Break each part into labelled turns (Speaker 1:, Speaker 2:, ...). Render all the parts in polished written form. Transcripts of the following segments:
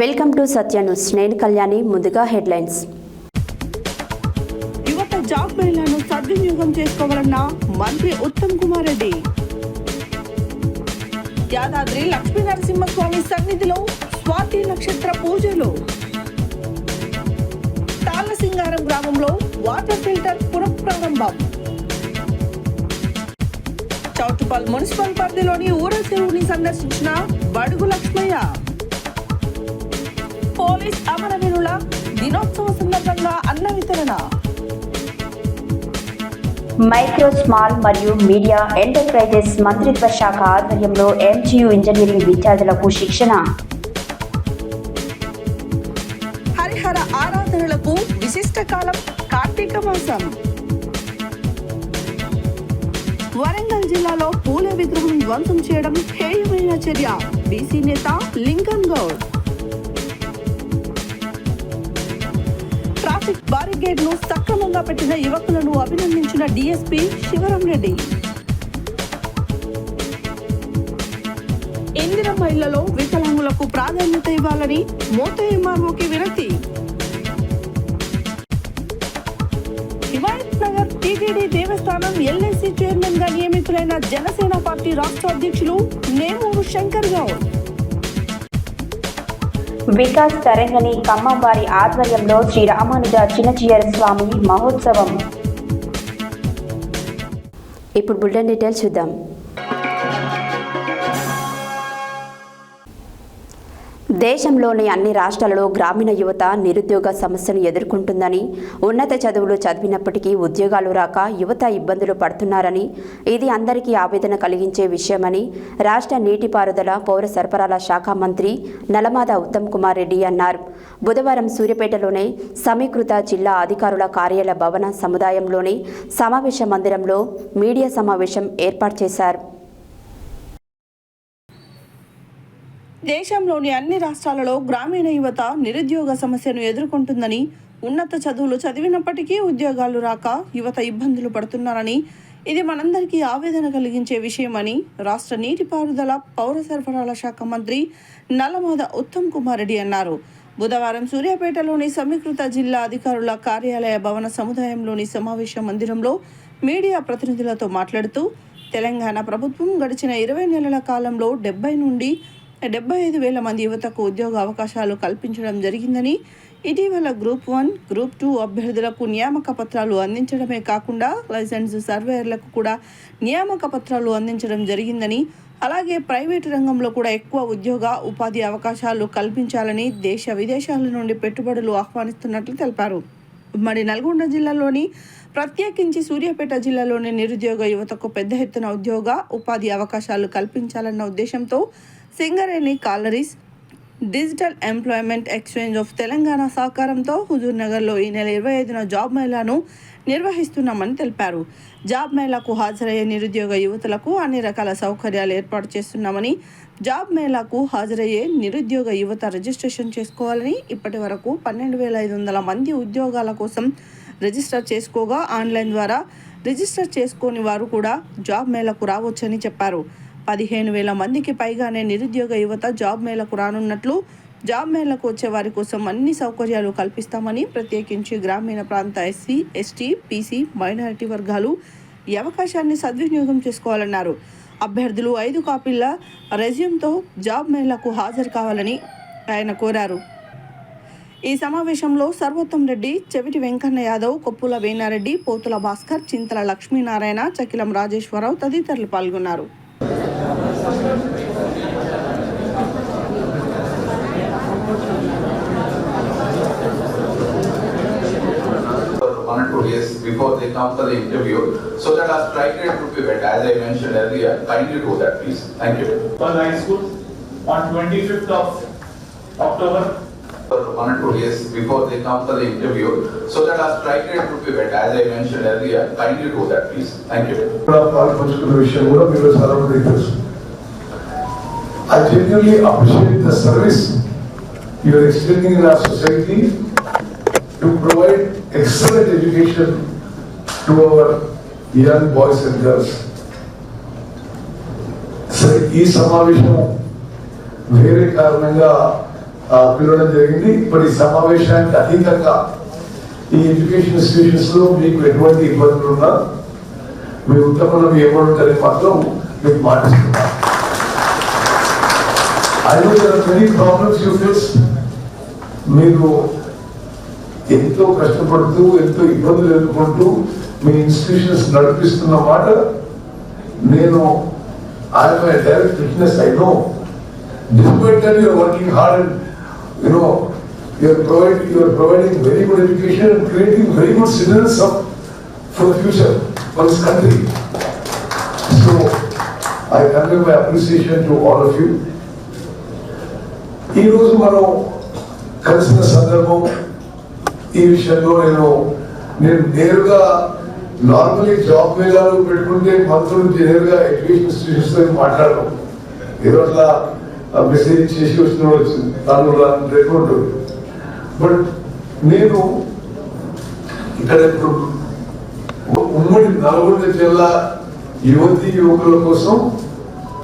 Speaker 1: Welcome to Satya news. నేను కళ్యాణి. ముందుగా headlines.
Speaker 2: యువత జాబ్ మేళాను సద్వినియోగం చేసుకోవాలన్న మంత్రి ఉత్తమ్ కుమార్ రెడ్డి. యాదాద్రి లక్ష్మీ నరసింహస్వామి సన్నిధిలో స్వాతి నక్షత్ర పూజలు. తాళ్లసింగారం గ్రామంలో వాటర్ ఫిల్టర్ పునఃప్రారంభం. చౌటుపల్ మున్సిపల్ పరిధిలోని ఊర చెరువుని సందర్శించిన బడుగు లక్ష్మయ్య. పోలీస్ అమరవీరుల దినోత్సవ సందర్భంగా అన్న వితరణ.
Speaker 1: మైక్రో, స్మాల్ మరియు మీడియా ఎంటర్ప్రైజెస్ మంత్రిత్వ శాఖ ఆధ్వర్యంలో ఎంజియు ఇంజనీరింగ్ విద్యార్థులకు శిక్షణ.
Speaker 2: హరిహర ఆరాధనలకు విశిష్ట కాలం కార్తీక మాసం. వరంగల్ జిల్లాలో పూల విగ్రహం ధ్వంసం చేయడం హేయమైన చర్య. బీసీ నేత లింకన్ గౌడ్. ట్రాఫిక్ బారికేడ్ ను సక్రమంగా పెట్టిన యువకులను అభినందించిన డీఎస్పీ శివరాం రెడ్డి. ఇందిరమ్మ ఇళ్లలో వికలాంగులకు ప్రాధాన్యత ఇవ్వాలని మోతే ఎంఆర్ఓకి వినతి. హిమాయత్ నగర్ టీటీడీ దేవస్థానం ఎల్ఐసి చైర్మన్ గా నియమితులైన జనసేన పార్టీ రాష్ట్ర అధ్యక్షులు నేమూరు శంకర్ గౌడ్.
Speaker 1: వికాస్ తరంగని ఖమ్మం వారి ఆధ్వర్యంలో శ్రీ రామానుజ చిన్నచియ్యర స్వామి మహోత్సవం. ఇప్పుడు బులెటిన్ డీటెయిల్స్ చూద్దాం. దేశంలోని అన్ని రాష్ట్రాలలో గ్రామీణ యువత నిరుద్యోగ సమస్యను ఎదుర్కొంటుందని, ఉన్నత చదువులు చదివినప్పటికీ ఉద్యోగాలు రాక యువత ఇబ్బందులు పడుతున్నారని, ఇది అందరికీ ఆవేదన కలిగించే విషయమని రాష్ట్ర నీటిపారుదల పౌర సరఫరాల శాఖ మంత్రి నల్లమాద ఉత్తమ్ కుమార్ రెడ్డి అన్నారు. బుధవారం సూర్యాపేటలోని సమీకృత జిల్లా అధికారుల కార్యాలయ భవన సముదాయంలోని సమావేశ మందిరంలో మీడియా సమావేశం ఏర్పాటు చేశారు.
Speaker 2: దేశంలోని అన్ని రాష్ట్రాలలో గ్రామీణ యువత నిరుద్యోగ సమస్యను ఎదుర్కొంటుందని, ఉన్నత చదువులు చదివినప్పటికీ ఉద్యోగాలు రాక యువత ఇబ్బందులు పడుతున్నారని, ఇది మనందరికీ ఆవేదన కలిగించే విషయమని రాష్ట్ర నీటిపారుదల పౌర సరఫరాల శాఖ మంత్రి నల్లమాద ఉత్తమ్ కుమార్ రెడ్డి అన్నారు. బుధవారం సూర్యాపేటలోని సమీకృత జిల్లా అధికారుల కార్యాలయ భవన సముదాయంలోని సమావేశ మందిరంలో మీడియా ప్రతినిధులతో మాట్లాడుతూ, తెలంగాణ ప్రభుత్వం గడిచిన 20 నెలల కాలంలో 70 నుండి 75,000 మంది యువతకు ఉద్యోగ అవకాశాలు కల్పించడం జరిగిందని, ఇటీవల గ్రూప్ 1, గ్రూప్ 2 అభ్యర్థులకు నియామక పత్రాలు అందించడమే కాకుండా లైసెన్స్ సర్వేయర్లకు కూడా నియామక పత్రాలు అందించడం జరిగిందని, అలాగే ప్రైవేటు రంగంలో కూడా ఎక్కువ ఉద్యోగ ఉపాధి అవకాశాలు కల్పించాలని దేశ విదేశాల నుండి పెట్టుబడులు ఆహ్వానిస్తున్నట్లు తెలిపారు. ఉమ్మడి నల్గొండ జిల్లాలోని ప్రత్యేకించి సూర్యాపేట జిల్లాలోని నిరుద్యోగ యువతకు పెద్ద ఎత్తున ఉద్యోగ ఉపాధి అవకాశాలు కల్పించాలన్న ఉద్దేశంతో Singareni collieries digital employment exchange of Telangana సహకారంతో హుజూర్ నగర్లో ఈ నెల 25న జాబ్ మేళాను నిర్వహిస్తున్నామని తెలిపారు. జాబ్ మేళాకు హాజరయ్యే నిరుద్యోగ యువతులకు అన్ని రకాల సౌకర్యాలు ఏర్పాటు చేస్తున్నామని, జాబ్ మేళాకు హాజరయ్యే నిరుద్యోగ యువత రిజిస్ట్రేషన్ చేసుకోవాలని, ఇప్పటి వరకు 12,500 మంది ఉద్యోగాల కోసం రిజిస్టర్ చేసుకోగా ఆన్లైన్ ద్వారా రిజిస్టర్ చేసుకోని వారు కూడా జాబ్ మేళాకు రావచ్చని చెప్పారు. 15,000 మందికి పైగానే నిరుద్యోగ యువత జాబ్ మేళకు రానున్నట్లు, జాబ్ మేళకు వచ్చే వారి కోసం అన్ని సౌకర్యాలు కల్పిస్తామని, ప్రత్యేకించి గ్రామీణ ప్రాంత ఎస్సీ, ఎస్టీ, పీసీ, మైనారిటీ వర్గాలు ఈ అవకాశాన్ని సద్వినియోగం చేసుకోవాలన్నారు. అభ్యర్థులు 5 కాపీల రెజ్యూమ్తో జాబ్ మేళకు హాజరు కావాలని ఆయన కోరారు. ఈ సమావేశంలో సర్వోత్తం రెడ్డి, చెవిటి వెంకన్న యాదవ్, కొప్పుల వేనారెడ్డి, పోతుల భాస్కర్, చింతల లక్ష్మీనారాయణ, చకిలం రాజేశ్వరరావు తదితరులు పాల్గొన్నారు.
Speaker 3: Before they come for the interview, so that our strike rate would be better. As I mentioned earlier, kindly do that, please. Thank you.
Speaker 4: For high school, on 25th of October.
Speaker 3: 1 or 2 days before they come for the interview, so that our strike rate would be better. As I mentioned earlier, kindly do that, please. Thank you.
Speaker 5: I genuinely appreciate the service you are extending in our society to provide excellent education to our young boys and girls. So, ఈ సమావేశం వేరే కారణంగా పిలవడం జరిగింది. ఇప్పుడు ఈ సమావేశానికి అతీతంగా ఈ ఎడ్యుకేషన్ ఇన్స్టిట్యూషన్స్ లో మీకు ఎటువంటి ఇబ్బందులు ఉన్నా మీ ఉత్తమంలో ఏమవుతుందని మాత్రం మీకు మాటిస్తున్నాను. I know there are many problems you face. మీరు ఎంతో కష్టపడుతూ ఎంతో ఇబ్బందులు ఎదుర్కొంటూ మీ ఇన్స్టిట్యూషన్స్ నడిపిస్తున్న మాట నేను I'm a direct witness. I know despite that you are working hard and you are providing very good education and creating very good citizens for the future for this country. So I convey my appreciation to all of you. ఈ రోజు మనం కలిసిన సందర్భం ఈ విషయంలో నేను నేరుగా normally job మేళాలు పెట్టుకుంటే మంత్రులు నేరుగా ఎడ్యుకేషన్ ఇన్స్టిట్యూషన్స్ తో మాట్లాడడం ఏదో అట్లా మెసేజ్ చేసి వచ్చిన వాళ్ళు. బట్ నేను ఇక్కడ ఇప్పుడు ఉమ్మడి నల్గొండ జిల్లా యువతి యువకుల కోసం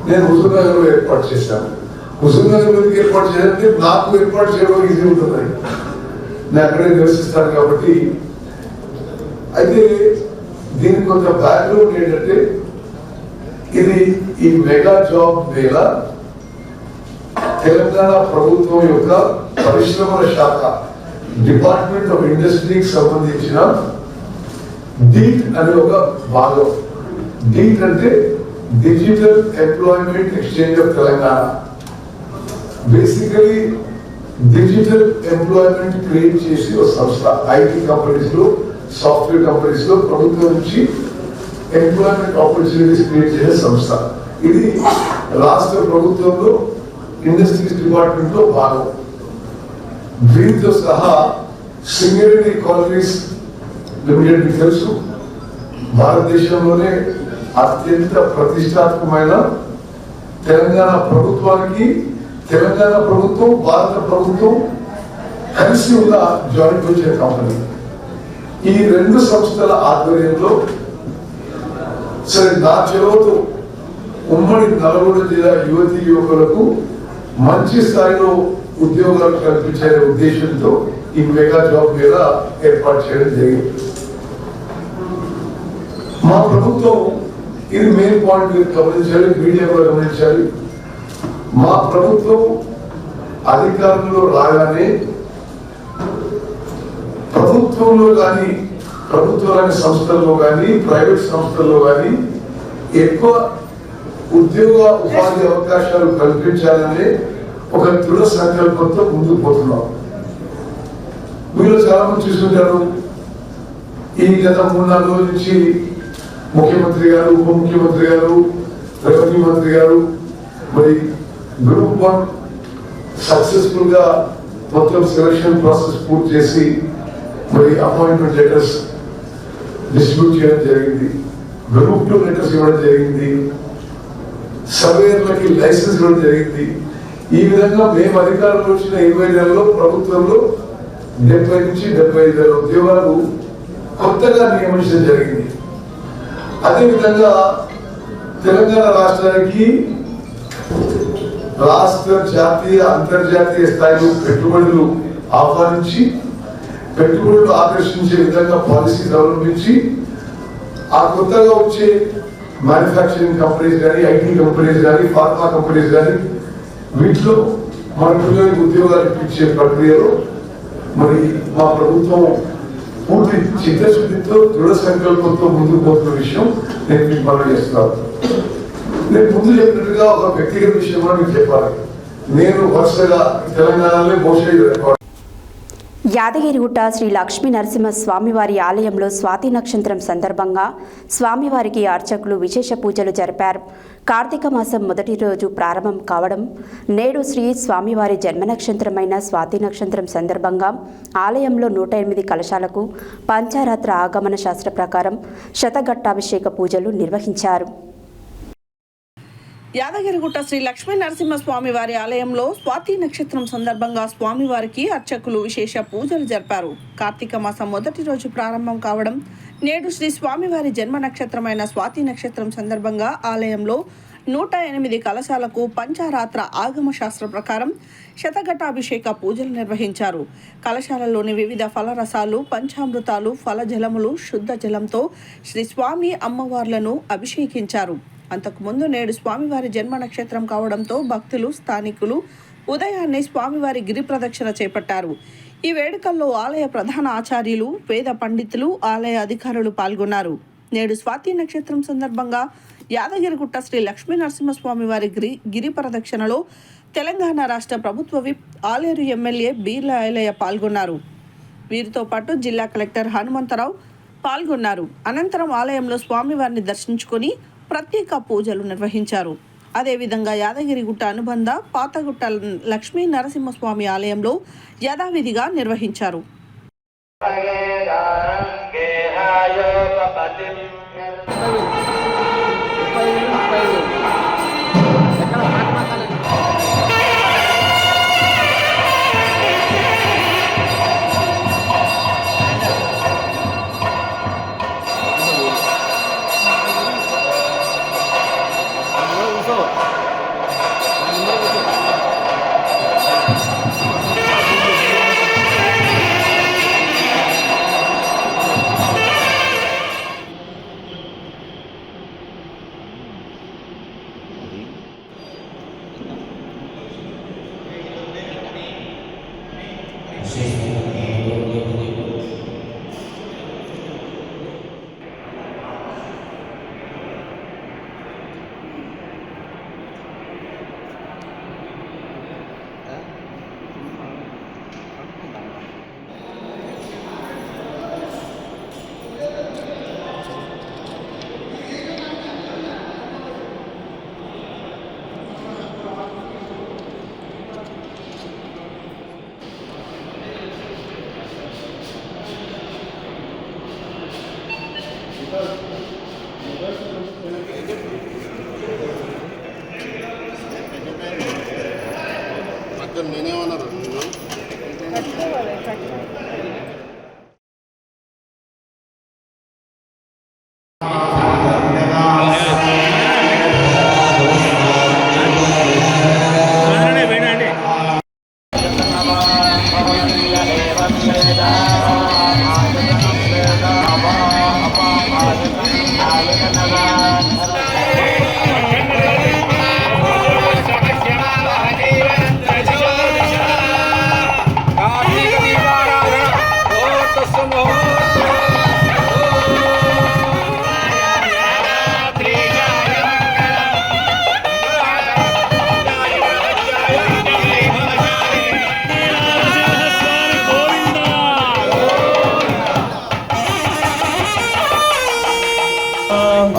Speaker 5: నేను హుజూర్నగర్లో ఏర్పాటు చేశాను. హుజూర్నగర్లో ఏర్పాటు చేయాలంటే నాకు ఏర్పాటు చేయడం ఈజీ ఉంటుంది, నేను అక్కడే నివసిస్తాను కాబట్టి. అయితే దీనికి కొంత బ్యాక్గ్రౌండ్ ఏంటంటే ఇది ఈ మెగా జాబ్ మేళా తెలంగాణ ప్రభుత్వం యొక్క పరిశ్రమల శాఖ డిపార్ట్మెంట్ ఆఫ్ ఇండస్ట్రీకి సంబంధించిన డీట్ అనే ఒక భాగం. డీట్ అంటే digital employment exchange of Telangana. Basically digital employment create చేసి ఒక సంస్థ. ఐటీ కంపెనీస్ లో, సాఫ్ట్వేర్ కంపెనీస్ లో ప్రభుత్వం నుంచి ఎంప్లాయ్మెంట్ ఆపర్చునిటీస్ క్రియేట్ చేసే సంస్థ. ఇది రాష్ట్ర ప్రభుత్వంలో ఇండస్ట్రీస్ డిపార్ట్మెంట్ లో భాగం. దీంతో సహా సింగరేణి కాలనీస్ లిమిటెడ్ మీకు తెలుసు, భారతదేశంలోనే అత్యంత ప్రతిష్టాత్మకమైన తెలంగాణ ప్రభుత్వానికి తెలంగాణ ప్రభుత్వం భారత ప్రభుత్వం కలిసి ఉన్న జాయింట్ వెంచర్ కంపెనీ. ఈ రెండు సంస్థల ఆధ్వర్యంలో సరే నా చెలవుతో ఉమ్మడి నల్గొండ జిల్లా యువతి యువకులకు మంచి స్థాయిలో ఉద్యోగాలు కల్పించే ఉద్దేశంతో ఈ మెగా జాబ్ మీద ఏర్పాటు చేయడం జరిగింది. మా ప్రభుత్వం ఇది మెయిన్ పాయింట్ మీరు గమనించాలి, మీడియా కూడా గమనించాలి. మా ప్రభుత్వం అధికారంలో రాగానే ప్రభుత్వంలో కానీ ప్రభుత్వ రంగ సంస్థల్లో కానీ ప్రైవేట్ సంస్థల్లో కానీ ఎక్కువ ఉద్యోగ ఉపాధి అవకాశాలు కల్పించాలనే ఒక దృఢ సంకల్పంతో ముందుకు పోతున్నాం. మీరు చాలా మంది చూస్తుంటారు, ఈ గత 3-4 రోజుల నుంచి ముఖ్యమంత్రి గారు, ఉప ముఖ్యమంత్రి గారు, రెవెన్యూ మంత్రి గారు మరి గ్రూప్ 1 సక్సెస్ఫుల్ గా మొత్తం సెలక్షన్ ప్రాసెస్ పూర్తి చేసి మరి అపాయింట్మెంట్ లెటర్స్ డిస్ట్రిబ్యూట్ చేయడం జరిగింది. గ్రూప్ 2 లెటర్స్ ఇవ్వడం జరిగింది. సర్వేయర్లకి లైసెన్స్ ఇవ్వడం జరిగింది. ఈ విధంగా మేము అధికారంలో వచ్చిన 20 నెలల్లో ప్రభుత్వంలో 70 నుంచి 75 వేల ఉద్యోగాలు కొత్తగా నియమించడం జరిగింది. అదేవిధంగా తెలంగాణ రాష్ట్రానికి రాష్ట్ర జాతీయ అంతర్జాతీయ స్థాయిలో పెట్టుబడులు ఆహ్వానించి పెట్టుబడులు ఆకర్షించే విధంగా పాలసీస్ అవలంబించి ఆ కొత్తగా వచ్చే మ్యానుఫ్యాక్చరింగ్ కంపెనీస్ కానీ, ఐటీ కంపెనీస్ కానీ, ఫార్మా కంపెనీస్ కానీ వీటిలో మన పిల్లలకు ఉద్యోగాలు ఇప్పించే ప్రక్రియలో మరి మా ప్రభుత్వం పూర్తి చిత్తశుద్ధితో దృఢ సంకల్పంతో ముందుకు పోతున్న విషయం నేను మీకు మనం చేస్తున్నాను. నేను ముందు చెప్పినట్టుగా ఒక వ్యక్తిగత విషయం కూడా మీకు చెప్పాలి. నేను వరుసగా తెలంగాణలో బహుశా
Speaker 1: యాదగిరిగుట్ట శ్రీ లక్ష్మీ నరసింహ స్వామివారి ఆలయంలో స్వాతి నక్షత్రం సందర్భంగా స్వామివారికి అర్చకులు విశేష పూజలు జరిపారు. కార్తీక మాసం మొదటి రోజు ప్రారంభం కావడం నేడు శ్రీ స్వామివారి జన్మ నక్షత్రమైన స్వాతి నక్షత్రం సందర్భంగా ఆలయంలో 108 కలశాలకు పంచారాత్ర ఆగమన శాస్త్ర ప్రకారం శతఘట్టాభిషేక పూజలు నిర్వహించారు.
Speaker 2: యాదగిరిగుట్ట శ్రీ లక్ష్మీ నరసింహ స్వామి వారి ఆలయంలో స్వాతి నక్షత్రం సందర్భంగా స్వామివారికి అర్చకులు విశేష పూజలు జరిపారు. కార్తీక మాసం మొదటి రోజు ప్రారంభం కావడం నేడు శ్రీ స్వామివారి జన్మ నక్షత్రమైన స్వాతి నక్షత్రం సందర్భంగా ఆలయంలో 108 కలశాలకు పంచారాత్ర ఆగమ శాస్త్ర ప్రకారం శతఘటాభిషేక పూజలు నిర్వహించారు. కలశాలలోని వివిధ ఫలరసాలు, పంచామృతాలు, ఫలజలములు, శుద్ధ జలంతో శ్రీ స్వామి అమ్మవార్లను అభిషేకించారు. అంతకుముందు నేడు స్వామివారి జన్మ నక్షత్రం కావడంతో భక్తులు, స్థానికులు ఉదయాన్నే స్వామివారి గిరి ప్రదక్షిణ చేపట్టారు. ఈ వేడుకల్లో ఆలయ ప్రధాన ఆచార్యులు, వేద పండితులు, ఆలయ అధికారులు పాల్గొన్నారు. నేడు స్వాతి నక్షత్రం సందర్భంగా యాదగిరిగుట్ట శ్రీ లక్ష్మీ నరసింహస్వామి వారి గిరి ప్రదక్షిణలో తెలంగాణ రాష్ట్ర ప్రభుత్వ విప్, ఆలేరు ఎమ్మెల్యే బీర్ల ఐలయ్య పాల్గొన్నారు. వీరితో పాటు జిల్లా కలెక్టర్ హనుమంతరావు పాల్గొన్నారు. అనంతరం ఆలయంలో స్వామివారిని దర్శించుకొని ప్రత్యేక పూజలు నిర్వహించారు. అదేవిధంగా యాదగిరిగుట్ట అనుబంధ పాతగుట్ట లక్ష్మీ నరసింహస్వామి ఆలయంలో యథావిధిగా నిర్వహించారు.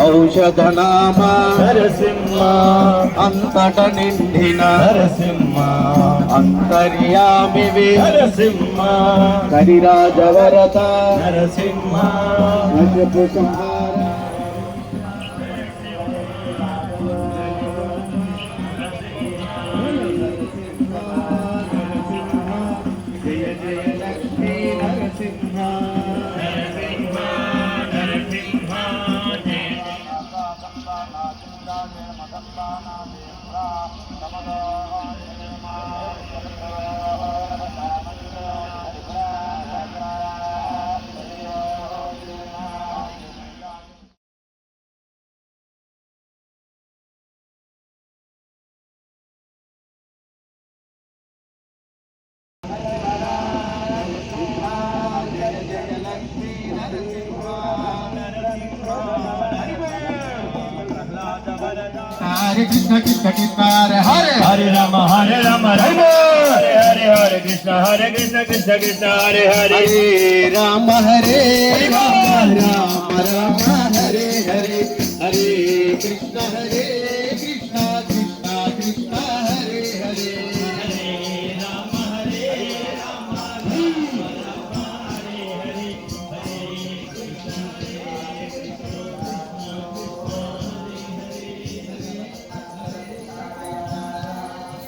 Speaker 6: ఔషధనామ నరసింహ అంతట నిండిన నరసింహ అంతర్యామివి నరసింహ కరిరాజవరత నరసింహ నరపు సంహార జయ జయ Lakshmi Narasimha Hare Krishna Krishna Krishna Hare Hare
Speaker 7: Hare Rama Rama Hare Hare Hare Krishna Krishna Krishna Hare Hare
Speaker 6: Hare Rama Hare Rama Rama Hare Hare Hare Krishna Krishna Krishna Hare Hare Hare Rama Hare Rama Rama Hare Hare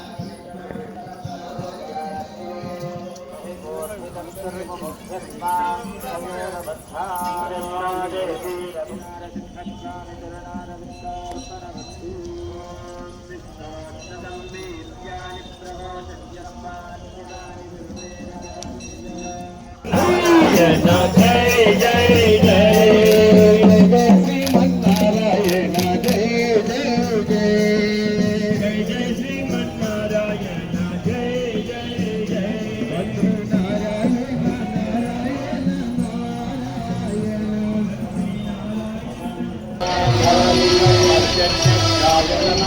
Speaker 6: Hare Krishna
Speaker 7: Hare जय जय जय
Speaker 6: श्रीमन्नारायण जय जय जय
Speaker 7: जय श्रीमन्नारायण जय जय जय
Speaker 6: नारायण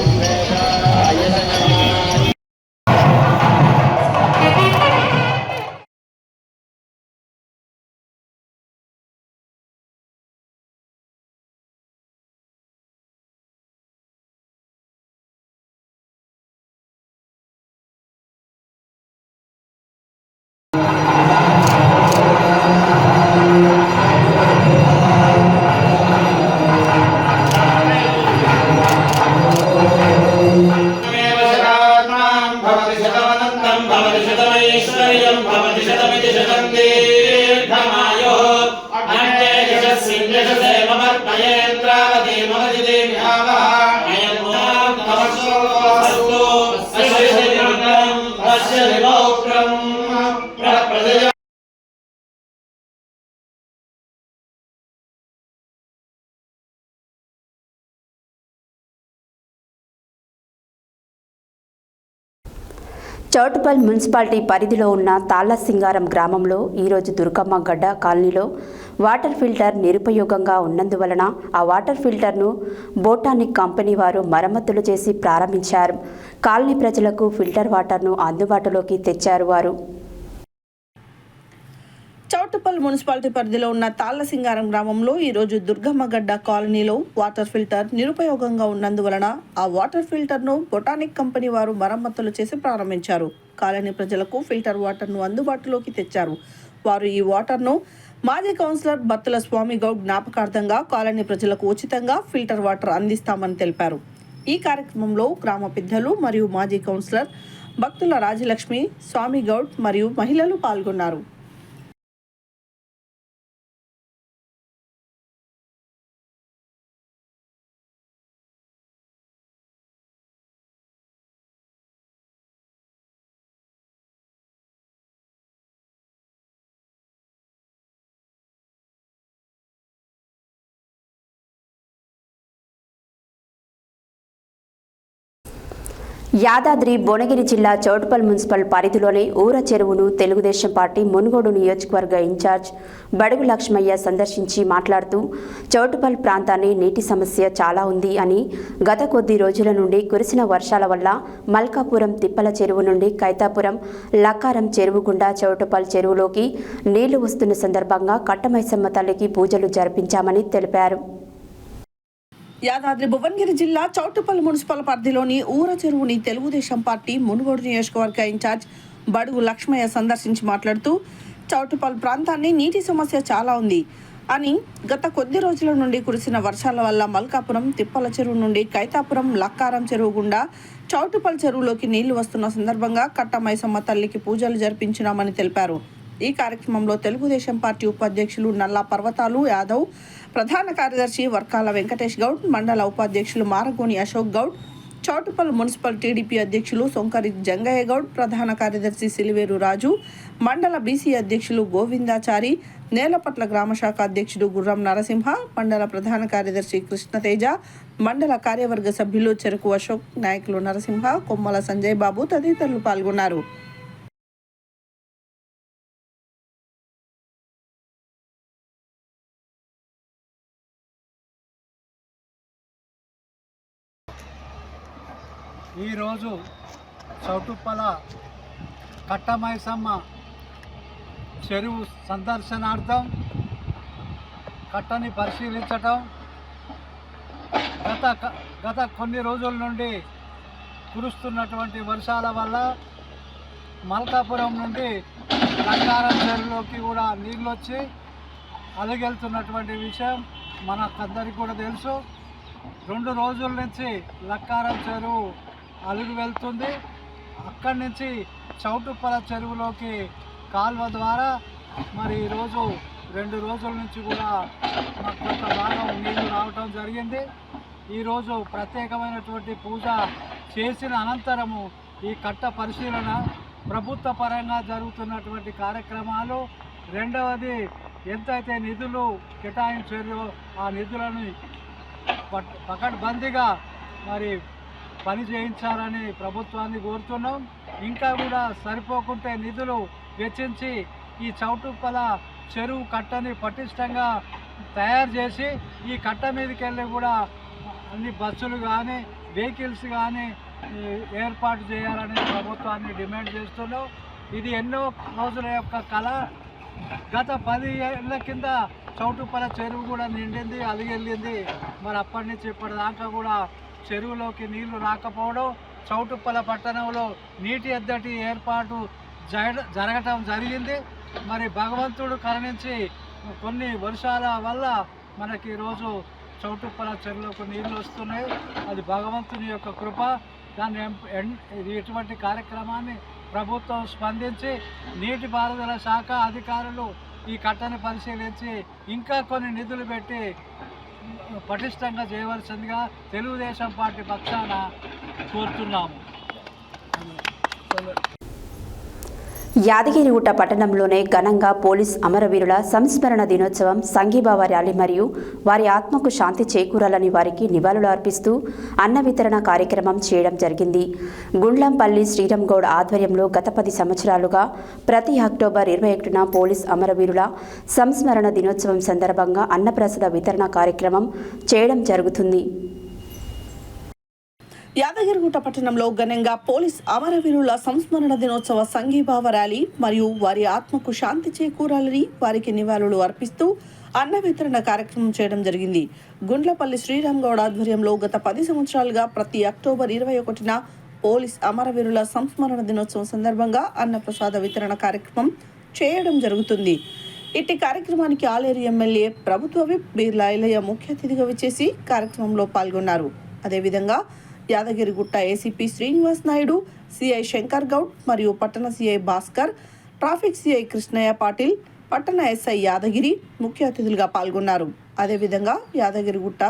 Speaker 1: చౌటుపల్ మున్సిపాలిటీ పరిధిలో ఉన్న తాళ్లసింగారం గ్రామంలో ఈరోజు దుర్గమ్మ గడ్డ కాలనీలో వాటర్ ఫిల్టర్ నిరుపయోగంగా ఉన్నందువలన ఆ వాటర్ ఫిల్టర్ను బోటానిక్ కంపెనీ వారు మరమ్మతులు చేసి ప్రారంభించారు. కాలనీ ప్రజలకు ఫిల్టర్ వాటర్ను అందుబాటులోకి తెచ్చారు వారు.
Speaker 2: చౌటుపల్ మున్సిపాలిటీ పరిధిలో ఉన్న తాళ్లసింగారం గ్రామంలో ఈరోజు దుర్గమ్మగడ్డ కాలనీలో వాటర్ ఫిల్టర్ నిరుపయోగంగా ఉన్నందువలన ఆ వాటర్ ఫిల్టర్ను బొటానిక్ కంపెనీ వారు మరమ్మతులు చేసి ప్రారంభించారు. కాలనీ ప్రజలకు ఫిల్టర్ వాటర్ను అందుబాటులోకి తెచ్చారు. వారు ఈ వాటర్ను మాజీ కౌన్సిలర్ బత్తుల స్వామి గౌడ్ జ్ఞాపకార్థంగా కాలనీ ప్రజలకు ఉచితంగా ఫిల్టర్ వాటర్ అందిస్తామని తెలిపారు. ఈ కార్యక్రమంలో గ్రామ పెద్దలు మరియు మాజీ కౌన్సిలర్ భక్తుల రాజలక్ష్మి, స్వామి గౌడ్ మరియు మహిళలు పాల్గొన్నారు.
Speaker 1: యాదాద్రి భువనగిరి జిల్లా చౌటుపల్ మున్సిపల్ పరిధిలోని ఊర చెరువును తెలుగుదేశం పార్టీ మునుగోడు నియోజకవర్గ ఇన్ఛార్జ్ బడుగు లక్ష్మయ్య సందర్శించి మాట్లాడుతూ చౌటుపల్ ప్రాంతాన్ని నీటి సమస్య చాలా ఉంది అని, గత కొద్ది రోజుల నుండి కురిసిన వర్షాల వల్ల మల్కాపురం తిప్పల చెరువు నుండి కైతాపురం లక్కారం చెరువు గుండా చౌటుపల్ చెరువులోకి నీళ్లు వస్తున్న సందర్భంగా కట్టమైసమ్మ తల్లికి పూజలు జరిపించామని తెలిపారు.
Speaker 2: యాదాద్రి భువనగిరి జిల్లా చౌటుపల్ మున్సిపల్ పరిధిలోని ఊర చెరువుని తెలుగుదేశం పార్టీ మునుగోడు నియోజకవర్గ ఇన్ఛార్జ్ బడుగు లక్ష్మయ్య సందర్శించి మాట్లాడుతూ చౌటుపల్ ప్రాంతాన్ని నీటి సమస్య చాలా ఉంది అని, గత కొద్ది రోజుల నుండి కురిసిన వర్షాల వల్ల మల్కాపురం తిప్పల చెరువు నుండి కైతాపురం లక్కారం చెరువు గుండా చౌటుపల్ చెరువులోకి నీళ్లు వస్తున్న సందర్భంగా కట్టమైసమ్మ తల్లికి పూజలు జరిపించినామని తెలిపారు. ఈ కార్యక్రమంలో తెలుగుదేశం పార్టీ ఉపాధ్యక్షులు నల్లా పర్వతాలు యాదవ్, ప్రధాన కార్యదర్శి వర్కాల వెంకటేష్ గౌడ్, మండల ఉపాధ్యక్షులు మారగోని అశోక్ గౌడ్, చౌటుపల్ మున్సిపల్ టీడీపీ అధ్యక్షులు సొంకరి జంగయ్య గౌడ్, ప్రధాన కార్యదర్శి సిలివేరు రాజు, మండల బీసీ అధ్యక్షులు గోవిందాచారి, నేలపట్ల గ్రామశాఖ అధ్యక్షుడు గుర్రం నరసింహ, మండల ప్రధాన కార్యదర్శి కృష్ణతేజ, మండల కార్యవర్గ సభ్యులు చెరుకు అశోక్, నాయకులు నరసింహ, కొమ్మల సంజయ్ బాబు తదితరులు పాల్గొన్నారు.
Speaker 8: ఈరోజు చౌటుప్పల కట్టమైసమ్మ చెరువు సందర్శనార్థం కట్టని పరిశీలించటం, గత కొన్ని రోజుల నుండి కురుస్తున్నటువంటి వర్షాల వల్ల మల్కాపురం నుండి లక్కారం చెరువులోకి కూడా నీళ్ళు వచ్చి అలుగెళ్తున్నటువంటి విషయం మనకందరికీ కూడా తెలుసు. 2 రోజుల నుంచి లక్కారం చెరువు అలుగు వెళ్తుంది. అక్కడి నుంచి చౌటుప్పల చెరువులోకి కాల్వ ద్వారా మరి ఈరోజు 2 రోజుల నుంచి కూడా కొంత భాగం నీళ్లు రావటం జరిగింది. ఈరోజు ప్రత్యేకమైనటువంటి పూజ చేసిన అనంతరము ఈ కట్ట పరిశీలన, ప్రభుత్వ పరంగా జరుగుతున్నటువంటి కార్యక్రమాలు, రెండవది ఎంతైతే నిధులు కేటాయించారో ఆ నిధులను పకడ్బందీగా మరి పని చేయించాలని ప్రభుత్వాన్ని కోరుతున్నాం. ఇంకా కూడా సరిపోకుంటే నిధులు వెచ్చించి ఈ చౌటుప్పల చెరువు కట్టని పటిష్టంగా తయారు చేసి ఈ కట్ట మీదకి వెళ్ళి కూడా అన్ని బస్సులు కానీ వెహికల్స్ కానీ ఏర్పాటు చేయాలని ప్రభుత్వాన్ని డిమాండ్ చేస్తున్నాం. ఇది ఎన్నో రోజుల యొక్క కళ. గత 10 ఏళ్ల కింద చౌటుప్పల చెరువు కూడా నిండింది, అలిగెళ్ళింది. మరి అప్పటి నుంచి ఇప్పటిదాకా కూడా చెరువులోకి నీళ్లు రాకపోవడం, చౌటుప్పల పట్టణంలో నీటి ఎద్దటి ఏర్పాటు జరగటం జరిగింది. మరి భగవంతుడు కరుణించి కొన్ని వర్షాల వల్ల మనకి ఈరోజు చౌటుప్పల చెరువులకు నీళ్లు వస్తున్నాయి. అది భగవంతుని యొక్క కృప. దాన్ని ఇటువంటి కార్యక్రమాన్ని ప్రభుత్వం స్పందించి నీటిపారుదల శాఖ అధికారులు ఈ కట్టని పరిశీలించి ఇంకా కొన్ని నిధులు పెట్టి పటిష్టంగా చేయవలసిందిగా తెలుగుదేశం పార్టీ పక్షాన కోరుతున్నాము.
Speaker 1: యాదగిరిగుట్ట పట్టణంలోనే ఘనంగా పోలీస్ అమరవీరుల సంస్మరణ దినోత్సవం, సంఘీభావ ర్యాలీ మరియు వారి ఆత్మకు శాంతి చేకూరాలని వారికి నివాళులు అర్పిస్తూ అన్న వితరణ కార్యక్రమం చేయడం జరిగింది. గుండ్లంపల్లి శ్రీరామ్ గౌడ్ ఆధ్వర్యంలో గత 10 సంవత్సరాలుగా ప్రతి అక్టోబర్ 21న పోలీస్ అమరవీరుల సంస్మరణ దినోత్సవం సందర్భంగా అన్నప్రసాద వితరణ కార్యక్రమం చేయడం జరుగుతుంది.
Speaker 2: యాదగిరిగుట్ట పట్టణంలో ఘనంగా పోలీస్ అమరవీరుల సంస్మరణ దినోత్సవ సంఘీభావ ర్యాలీ మరియు వారి ఆత్మకు శాంతి చేకూరాలని వారికి నివాళులు అర్పిస్తూ అన్న వితరణ కార్యక్రమం చేయడం జరిగింది. గుండ్లపల్లి శ్రీరామ్ గౌడ్ ఆధ్వర్యంలో గత 10 సంవత్సరాలుగా ప్రతి అక్టోబర్ 21న పోలీస్ అమరవీరుల సంస్మరణ దినోత్సవం సందర్భంగా అన్నప్రసాద వితరణ కార్యక్రమం చేయడం జరుగుతుంది. ఇట్టి కార్యక్రమానికి ఆలేరు ఎమ్మెల్యే ప్రభుత్వ విప్ బీర్లా ఐలయ్య ముఖ్య అతిథిగా విచ్చేసి కార్యక్రమంలో పాల్గొన్నారు. అదేవిధంగా యాదగిరిగుట్ట ఏసీపీ శ్రీనివాస్ నాయుడు, సిఐ శంకర్ గౌడ్ మరియు పట్టణ CI Bhaskar, traffic CI Krishnaiah Patil, పట్టణ ఎస్ఐ యాదగిరి ముఖ్య అతిథులుగా పాల్గొన్నారు. అదేవిధంగా Yadagirigutta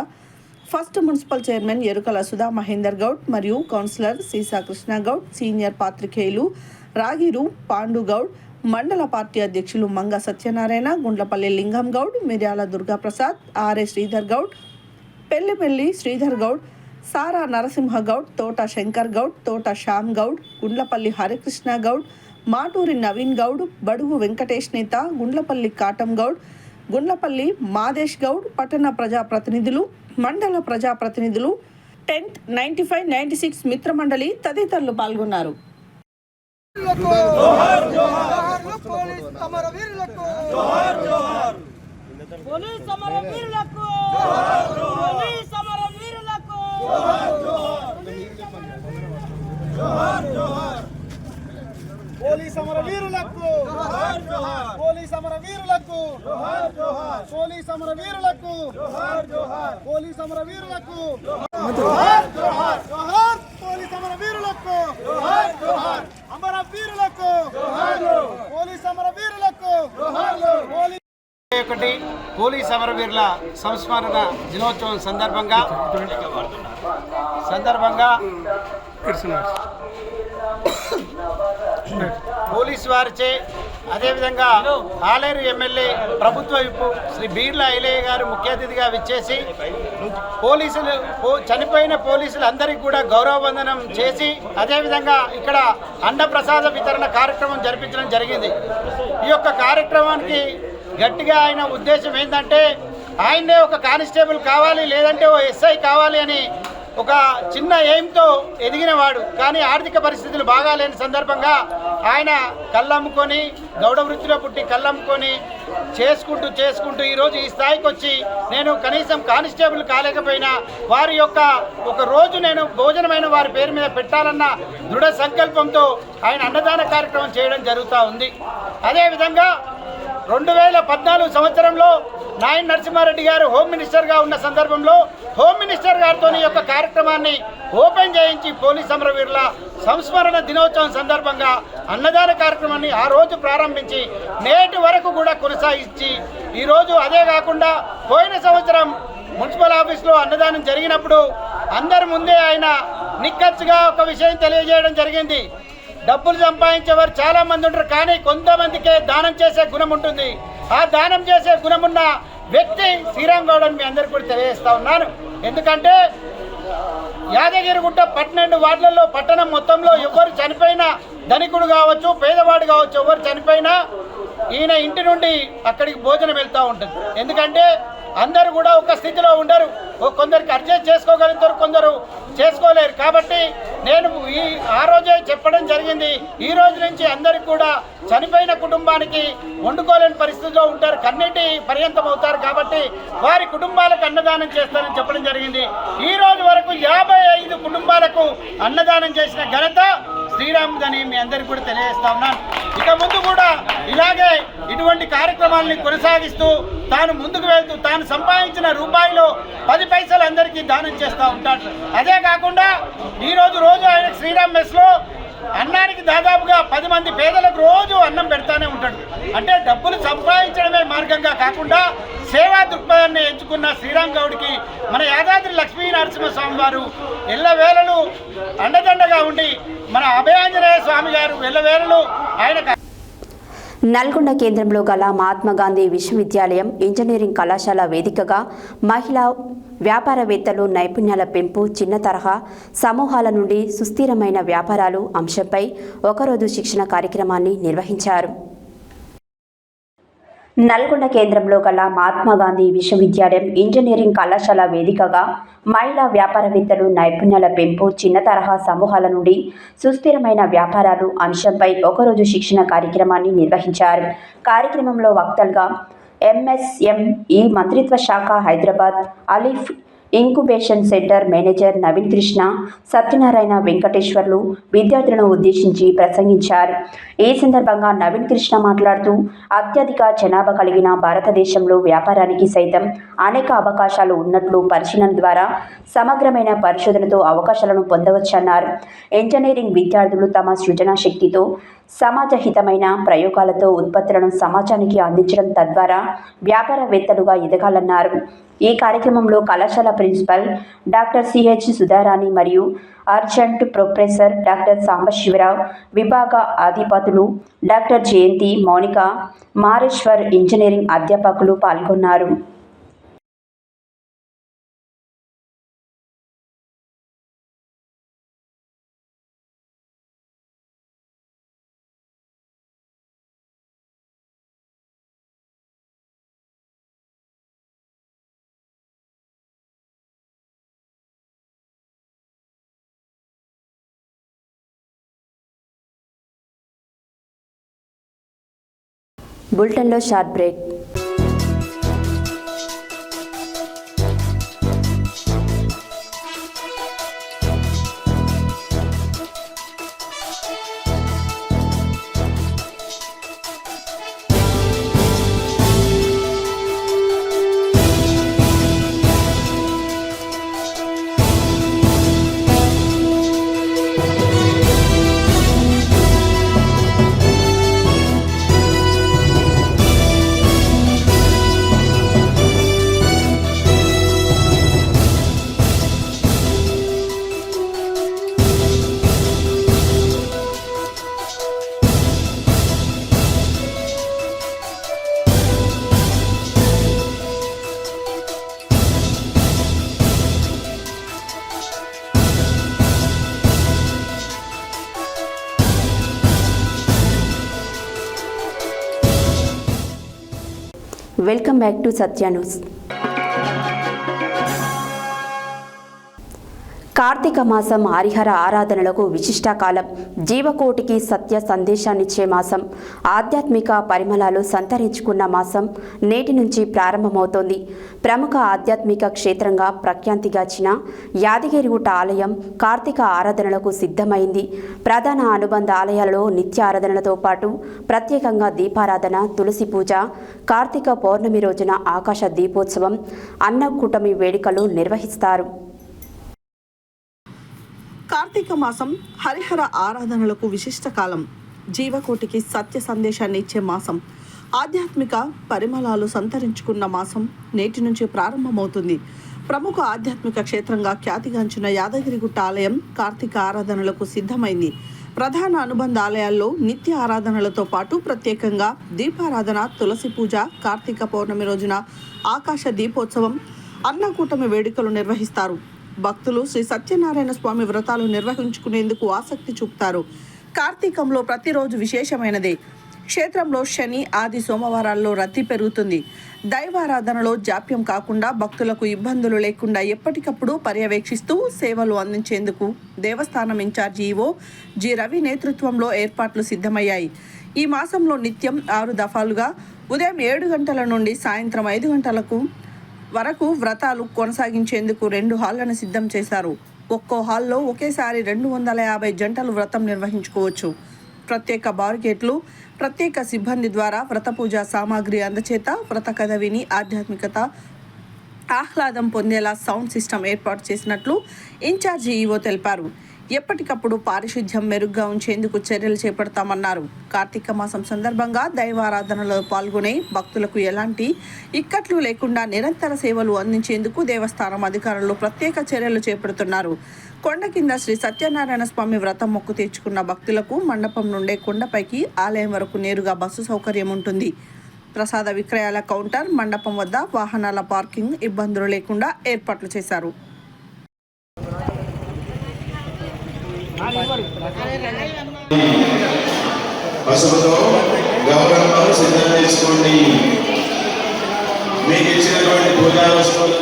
Speaker 2: first municipal chairman Erukala Sudha Mahender Goud మరియు కౌన్సిలర్ సీసా కృష్ణ గౌడ్, సీనియర్ పాత్రికేయులు రాగిరు పాండు గౌడ్, మండల పార్టీ అధ్యక్షులు మంగ సత్యనారాయణ, గుండ్లపల్లి లింగం గౌడ్, మిర్యాల దుర్గాప్రసాద్, ఆర్ఏ శ్రీధర్ గౌడ్, పెళ్లిపల్లి శ్రీధర్ గౌడ్, సారా నరసింహ గౌడ్, తోట శంకర్ గౌడ్, తోట శ్యామ్ గౌడ్, గుండ్లపల్లి హరికృష్ణ గౌడ్, మాటూరి నవీన్ గౌడ్, బడుగు వెంకటేష్ నేత, గుండ్లపల్లి కాటం గౌడ్, గుండ్లపల్లి మాదేశ్ గౌడ్, పట్టణ ప్రజాప్రతినిధులు, మండల ప్రజాప్రతినిధులు, 10th 95-96 మిత్రమండలి తదితరులు పాల్గొన్నారు.
Speaker 9: పోలీస్ అమరవీరులకు జోహార్ జోహార్, పోలీస్ అమరవీరులకు జోహార్ జోహార్, పోలీస్ అమరవీరులకు జోహార్ జోహార్, పోలీస్ అమరవీరులకు జోహార్ జోహార్, జోహార్ పోలీస్ అమరవీరులకు జోహార్ జోహార్, అమరవీరులకు జోహార్, పోలీస్ అమరవీరులకు జోహార్.
Speaker 10: పోలీస్ అమరవీరుల సంస్మరణ దినోత్సవం సందర్భంగా పోలీసు వారిచే, అదేవిధంగా ఆలేరు ఎమ్మెల్యే ప్రభుత్వ విప్ శ్రీ బీర్లా ఐలయ్య గారు ముఖ్య అతిథిగా విచ్చేసి చనిపోయిన పోలీసులందరికీ కూడా గౌరవ వందనం చేసి, అదేవిధంగా ఇక్కడ అన్నప్రసాద వితరణ కార్యక్రమం జరిపించడం జరిగింది. ఈ యొక్క కార్యక్రమానికి గట్టిగా ఆయన ఉద్దేశం ఏంటంటే, ఆయనే ఒక కానిస్టేబుల్ కావాలి, లేదంటే ఓ ఎస్ఐ కావాలి అని ఒక చిన్న ఎయిమ్తో ఎదిగినవాడు. కానీ ఆర్థిక పరిస్థితులు బాగాలేని సందర్భంగా ఆయన కళ్ళమ్ముకొని, గౌడ వృత్తిలో పుట్టి కళ్ళమ్ముకొని చేసుకుంటూ ఈరోజు ఈ స్థాయికి వచ్చి, నేను కనీసం కానిస్టేబుల్ కాలేకపోయినా వారి యొక్క ఒక రోజు నేను భోజనమైన వారి పేరు మీద పెట్టాలన్న దృఢ సంకల్పంతో ఆయన అన్నదాన కార్యక్రమం చేయడం జరుగుతూ ఉంది. అదేవిధంగా 2014 సంవత్సరంలో నాయన్ నరసింహారెడ్డి గారు హోమ్ మినిస్టర్గా ఉన్న సందర్భంలో హోమ్ మినిస్టర్ గారితో ఈ యొక్క కార్యక్రమాన్ని ఓపెన్ చేయించి పోలీస్ అమరవీరుల సంస్మరణ దినోత్సవం సందర్భంగా అన్నదాన కార్యక్రమాన్ని ఆ రోజు ప్రారంభించి నేటి వరకు కూడా కొనసాగించి, ఈరోజు అదే కాకుండా పోయిన సంవత్సరం మున్సిపల్ ఆఫీస్లో అన్నదానం జరిగినప్పుడు అందరి ముందే ఆయన నిక్కచ్చిగా ఒక విషయం తెలియజేయడం జరిగింది. డబ్బులు సంపాదించేవారు చాలా మంది ఉంటారు, కానీ కొంతమందికే దానం చేసే గుణం ఉంటుంది. ఆ దానం చేసే గుణమున్న వ్యక్తి శ్రీరామ్ గౌడ్ అని మీ అందరికీ కూడా తెలియజేస్తా ఉన్నాను. ఎందుకంటే యాదగిరిగుట్ట 12 వార్డులలో పట్టణం మొత్తంలో ఎవరు చనిపోయినా, ధనికుడు కావచ్చు పేదవాడు కావచ్చు, ఎవరు చనిపోయినా ఈయన ఇంటి నుండి అక్కడికి భోజనం వెళ్తూ ఉంటుంది. ఎందుకంటే అందరూ కూడా ఒక స్థితిలో ఉండరు, కొందరికి అడ్జస్ట్ చేసుకోగలుగుతారు, కొందరు చేసుకోలేరు. కాబట్టి నేను ఆ రోజే చెప్పడం జరిగింది, ఈ రోజు నుంచి అందరికి కూడా చనిపోయిన కుటుంబానికి వండుకోలేని పరిస్థితిలో ఉంటారు, కన్నీటి పర్యంతం అవుతారు. కాబట్టి వారి కుటుంబాలకు అన్నదానం చేస్తానని చెప్పడం జరిగింది. ఈ రోజు వరకు 55 కుటుంబాలకు అన్నదానం చేసిన ఘనత శ్రీరామ్దని మీ అందరికీ కూడా తెలియజేస్తా ఉన్నాను. ఇక ముందు కూడా ఇలాగే ఇటువంటి కార్యక్రమాలని కొనసాగిస్తూ తాను ముందుకు వెళ్తూ తాను సంపాదించిన రూపాయలు 10 పైసలు అందరికీ దానం చేస్తూ ఉంటాడు. అదే కాకుండా రోజు ఆయన శ్రీరామ్ మెస్లో అన్నానికి దాదాపుగా 10 మంది పేదలకు రోజు అన్నం పెడతానే ఉంటాడు. అంటే డబ్బులు సంపాదించడమే మార్గంగా కాకుండా సేవా దృక్పథాన్ని ఎంచుకున్న శ్రీరామ్ గౌడ్కి మన యాదాద్రి లక్ష్మీ నరసింహస్వామి వారు ఎల్లవేళలు అండదండగా ఉండి, మన అభయాంజనేయ స్వామి గారు ఎల్లవేళలు ఆయన.
Speaker 1: నల్గొండ కేంద్రంలో గల మహాత్మా గాంధీ విశ్వవిద్యాలయం ఇంజనీరింగ్ కళాశాల వేదికగా మహిళా వ్యాపారవేత్తలు నైపుణ్యాల పెంపు, చిన్న తరహా సమూహాల నుండి సుస్థిరమైన వ్యాపారాలు అంశంపై ఒకరోజు శిక్షణ కార్యక్రమాన్ని నిర్వహించారు. నల్గొండ కేంద్రంలో గల మహాత్మా గాంధీ విశ్వవిద్యాలయం ఇంజనీరింగ్ కళాశాల వేదికగా మహిళా వ్యాపారవేత్తలు నైపుణ్యాల పెంపు, చిన్న తరహా సమూహాల నుండి సుస్థిరమైన వ్యాపారాలు అంశంపై ఒకరోజు శిక్షణ కార్యక్రమాన్ని నిర్వహించారు. కార్యక్రమంలో వక్తలుగా ఎంఎస్ఎంఈ మంత్రిత్వ శాఖ Hyderabad Alif incubation centre manager Naveen Krishna, Satyanarayana Venkateswarlu విద్యార్థులను ఉద్దేశించి ప్రసంగించారు. ఈ సందర్భంగా నవీన్ కృష్ణ మాట్లాడుతూ అత్యధిక జనాభా కలిగిన భారతదేశంలో వ్యాపారానికి సైతం అనేక అవకాశాలు ఉన్నట్లు పరిశీలన ద్వారా సమగ్రమైన పరిశోధనతో అవకాశాలను పొందవచ్చన్నారు. ఇంజనీరింగ్ విద్యార్థులు తమ సృజనా శక్తితో సమాజహితమైన ప్రయోగాలతో ఉత్పత్తులను సమాజానికి అందించడం తద్వారా వ్యాపారవేత్తలుగా ఎదగాలన్నారు. ఈ కార్యక్రమంలో కళాశాల ప్రిన్సిపల్ డాక్టర్ సిహెచ్ సుధారాణి మరియు అర్జెంట్ ప్రొఫెసర్ డాక్టర్ సాంబశివరావు, విభాగ అధిపతులు డాక్టర్ జయంతి, మౌనిక, మారేశ్వర్, ఇంజనీరింగ్ అధ్యాపకులు పాల్గొన్నారు. బులెటిన్లో short break. Welcome back to Satya news. Karthika మాసం హరిహర ఆరాధనలకు విశిష్ట కాలం. జీవకోటికి సత్య సందేశాన్నిచ్చే మాసం. ఆధ్యాత్మిక పరిమళాలు సంతరించుకున్న మాసం నేటి నుంచి ప్రారంభమవుతోంది. ప్రముఖ ఆధ్యాత్మిక క్షేత్రంగా ప్రఖ్యాతిగాంచిన యాదగిరిగుట్ట ఆలయం కార్తీక ఆరాధనలకు సిద్ధమైంది. ప్రధాన అనుబంధ ఆలయాలలో నిత్య ఆరాధనలతో పాటు ప్రత్యేకంగా దీపారాధన, తులసి పూజ, కార్తీక పౌర్ణమి రోజున ఆకాశ దీపోత్సవం, అన్నకూటమి వేడుకలు నిర్వహిస్తారు.
Speaker 2: కార్తీక మాసం హరిహర ఆరాధనలకు విశిష్ట కాలం. జీవకోటికి సత్య సందేశాన్ని ఇచ్చే మాసం. ఆధ్యాత్మిక పరిమళాలు సంతరించుకున్న మాసం నేటి నుంచి ప్రారంభమవుతుంది. ప్రముఖ ఆధ్యాత్మిక క్షేత్రంగా ఖ్యాతిగాంచిన యాదగిరిగుట్ట ఆలయం కార్తీక ఆరాధనలకు సిద్ధమైంది. ప్రధాన అనుబంధ ఆలయాల్లో నిత్య ఆరాధనలతో పాటు ప్రత్యేకంగా దీపారాధన, తులసి పూజ, కార్తీక పౌర్ణమి రోజున ఆకాశ దీపోత్సవం, అన్నకూటమి వేడుకలు నిర్వహిస్తారు. భక్తులు శ్రీ సత్యనారాయణ స్వామి వ్రతాలు నిర్వహించుకునేందుకు ఆసక్తి చూపుతారు. కార్తీకంలో ప్రతిరోజు విశేషమైనదే. క్షేత్రంలో శని, ఆది, సోమవారాల్లో రద్దీ పెరుగుతుంది. దైవారాధనలో జాప్యం కాకుండా భక్తులకు ఇబ్బందులు లేకుండా ఎప్పటికప్పుడు పర్యవేక్షిస్తూ సేవలు అందించేందుకు దేవస్థానం ఇన్ఛార్జి ఈవో జి రవి నేతృత్వంలో ఏర్పాట్లు సిద్ధమయ్యాయి. ఈ మాసంలో నిత్యం 6 దఫాలుగా ఉదయం 7 గంటల నుండి సాయంత్రం 5 గంటలకు వరకు వ్రతాలు కొనసాగించేందుకు 2 హాళ్లను సిద్ధం చేశారు. ఒక్కో హాల్లో ఒకేసారి 250 జంటలు వ్రతం నిర్వహించుకోవచ్చు. ప్రత్యేక బారికేట్లు, ప్రత్యేక సిబ్బంది ద్వారా వ్రత పూజా సామాగ్రి అందచేత వ్రత కథ విని ఆధ్యాత్మికత ఆహ్లాదం పొందేలా సౌండ్ సిస్టమ్ ఏర్పాటు చేసినట్లు ఇన్ఛార్జి ఈవో తెలిపారు. ఎప్పటికప్పుడు పారిశుధ్యం మెరుగ్గా ఉంచేందుకు చర్యలు చేపడతామన్నారు. కార్తీక మాసం సందర్భంగా దైవారాధనలో పాల్గొనే భక్తులకు ఎలాంటి ఇక్కట్లు లేకుండా నిరంతర సేవలు అందించేందుకు దేవస్థానం అధికారులు ప్రత్యేక చర్యలు చేపడుతున్నారు. కొండ కింద శ్రీ సత్యనారాయణ స్వామి వ్రతం మొక్కు తీర్చుకున్న భక్తులకు మండపం నుండే కొండపైకి ఆలయం వరకు నేరుగా బస్సు సౌకర్యం ఉంటుంది. ప్రసాద విక్రయాల కౌంటర్, మండపం వద్ద వాహనాల పార్కింగ్ ఇబ్బందులు లేకుండా ఏర్పాట్లు చేశారు.
Speaker 11: పసుపుతో గౌరవం సిద్ధం చేసుకోండి. మీకు ఇచ్చినటువంటి పూజా వస్తువులు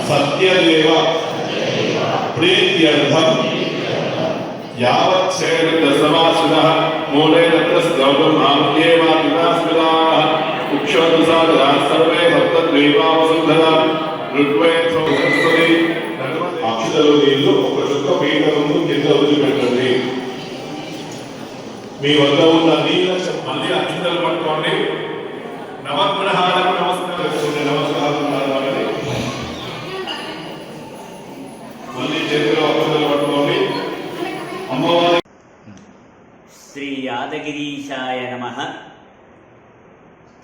Speaker 11: సత్యదేవ ప్రీత్యర్థం యావత్ శ్రేణిదసమాసునః మూలే తత్రస్దౌతం నామయేవా వినాశకరాః ఉక్షోదసాదరా సర్వే సప్తద్వైపావసుంధరా ఋగ్వేదో సరస్వతి. అక్షతలు నీళ్లు ఒక చుక్క పీట ముందు కింద వదిలిపెట్టండి. మీ వద్ద ఉన్న నీళ్ళ మళ్ళీ అక్షతలు పట్టుకోండి. నవగ్రహాలకు నమస్కారం, నమస్కారం
Speaker 12: శ్రీ యాదగిరీశాయ నమః.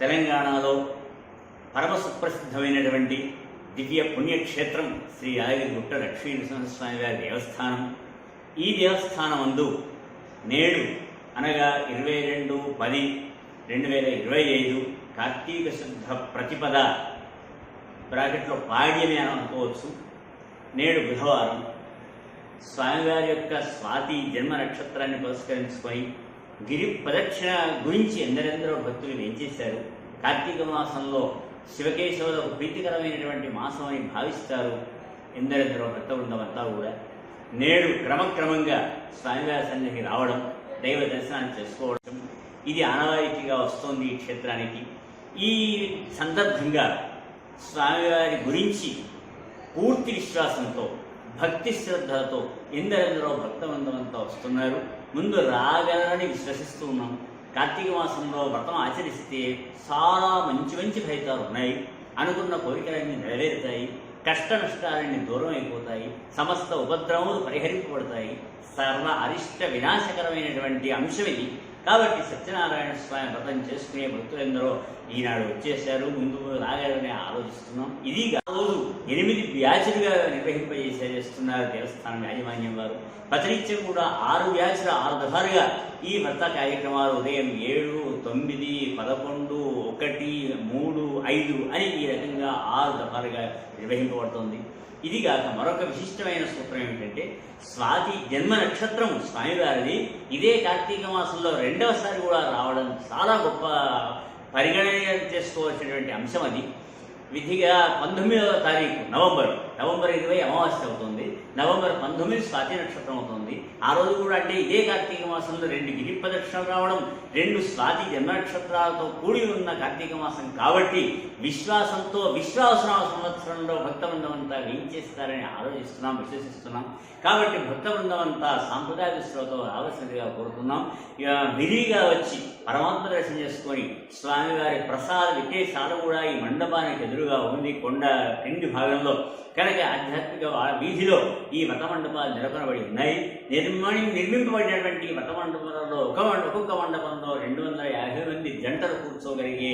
Speaker 12: తెలంగాణలో పరమ సుప్రసిద్ధమైనటువంటి దివ్య పుణ్యక్షేత్రం శ్రీ యాదగిరిగుట్ట లక్ష్మీ నరసింహస్వామి వారి దేవస్థానం. ఈ దేవస్థానం అందు నేడు అనగా 22/10/2025 కార్తీక శుద్ధ ప్రతిపద బ్రాకెట్లో పాడ్యమే అని అనుకోవచ్చు. నేడు బుధవారం స్వామివారి యొక్క స్వాతి జన్మ నక్షత్రాన్ని పురస్కరించుకొని గిరి ప్రదక్షిణ గురించి ఎందరెందరో భక్తులు వేంచేశారు. కార్తీక మాసంలో శివకేశవులకు ప్రీతికరమైనటువంటి మాసం అని భావిస్తారు ఎందరెందరో భక్త బృందమంతా కూడా. నేడు క్రమక్రమంగా స్వామివారి సన్నిధికి రావడం, దైవ దర్శనాన్ని చేసుకోవడం ఇది ఆనవాయితీగా వస్తోంది ఈ క్షేత్రానికి. ఈ సందర్భంగా స్వామివారి గురించి పూర్తి విశ్వాసంతో, భక్తి శ్రద్ధలతో ఎందరెందరో భక్తబృందమంతా వస్తున్నారు. ముందు రాగలరని విశ్వసిస్తూ ఉన్నాం. కార్తీక మాసంలో వ్రతం ఆచరిస్తే చాలా మంచి మంచి ఫలితాలు ఉన్నాయి. అనుకున్న కోరికలన్నీ నెరవేరుతాయి, కష్ట నష్టాలన్నీ దూరం అయిపోతాయి, సమస్త ఉపద్రవములు పరిహరింపబడతాయి. సర్వ అరిష్ట వినాశకరమైనటువంటి అంశం ఇది. కాబట్టి సత్యనారాయణ స్వామి వ్రతం చేసుకునే భక్తులందరూ ఈనాడు వచ్చేశారు. ముందు రాగాలని ఆలోచిస్తున్నాం. ఇది రోజు 8 బ్యాచులుగా నిర్వహింపజేస్తున్నారు దేవస్థానం యాజమాన్యం వారు. ప్రతినిత్యం కూడా 6 బ్యాచులు 6 దఫాలుగా ఈ వ్రత కార్యక్రమాలు ఉదయం 7, 9, 11, 1, 3, 5 అని ఈ రకంగా 6 దఫాలుగా నిర్వహింపబడుతోంది. ఇది కాక మరొక విశిష్టమైన సూత్రం ఏమిటంటే స్వాతి జన్మ నక్షత్రం స్వామివారిది ఇదే కార్తీక మాసంలో 2వసారి కూడా రావడం చాలా గొప్ప పరిగణన చేసుకోవాల్సినటువంటి అంశం. అది విధిగా 19వ తారీఖు నవంబర్ 20 అమావాస్య అవుతుంది. నవంబర్ 19 స్వాతి నక్షత్రం అవుతుంది. ఆ రోజు కూడా అంటే ఇదే కార్తీక మాసంలో 2 గిరి ప్రదక్షిణలు రావడం, 2 స్వాతి జన్మ నక్షత్రాలతో కూడి ఉన్న కార్తీక మాసం కాబట్టి విశ్వాసంతో విశ్వాసనామ సంవత్సరంలో భక్త బృందం అంతా వేయించేస్తారని ఆలోచిస్తున్నాం, విశ్వసిస్తున్నాం. కాబట్టి భక్త బృందం అంతా సాంప్రదాయ దృష్టితో రావాల్సిందిగా కోరుతున్నాం. విరిగా వచ్చి పరమాత్మ దర్శనం చేసుకొని స్వామివారి ప్రసాద విశేషాలు కూడా ఈ మండపానికి ఎదురుగా ఉంది, కొండ కింది భాగంలో. కనుక ఆధ్యాత్మిక వీధిలో ఈ వ్రత మండపాలు నెలకొనబడి ఉన్నాయి. నిర్మింపబడినటువంటి వ్రత మండపంలో ఒక్కొక్క మండపంలో 250 మంది జంటలు కూర్చోగలిగే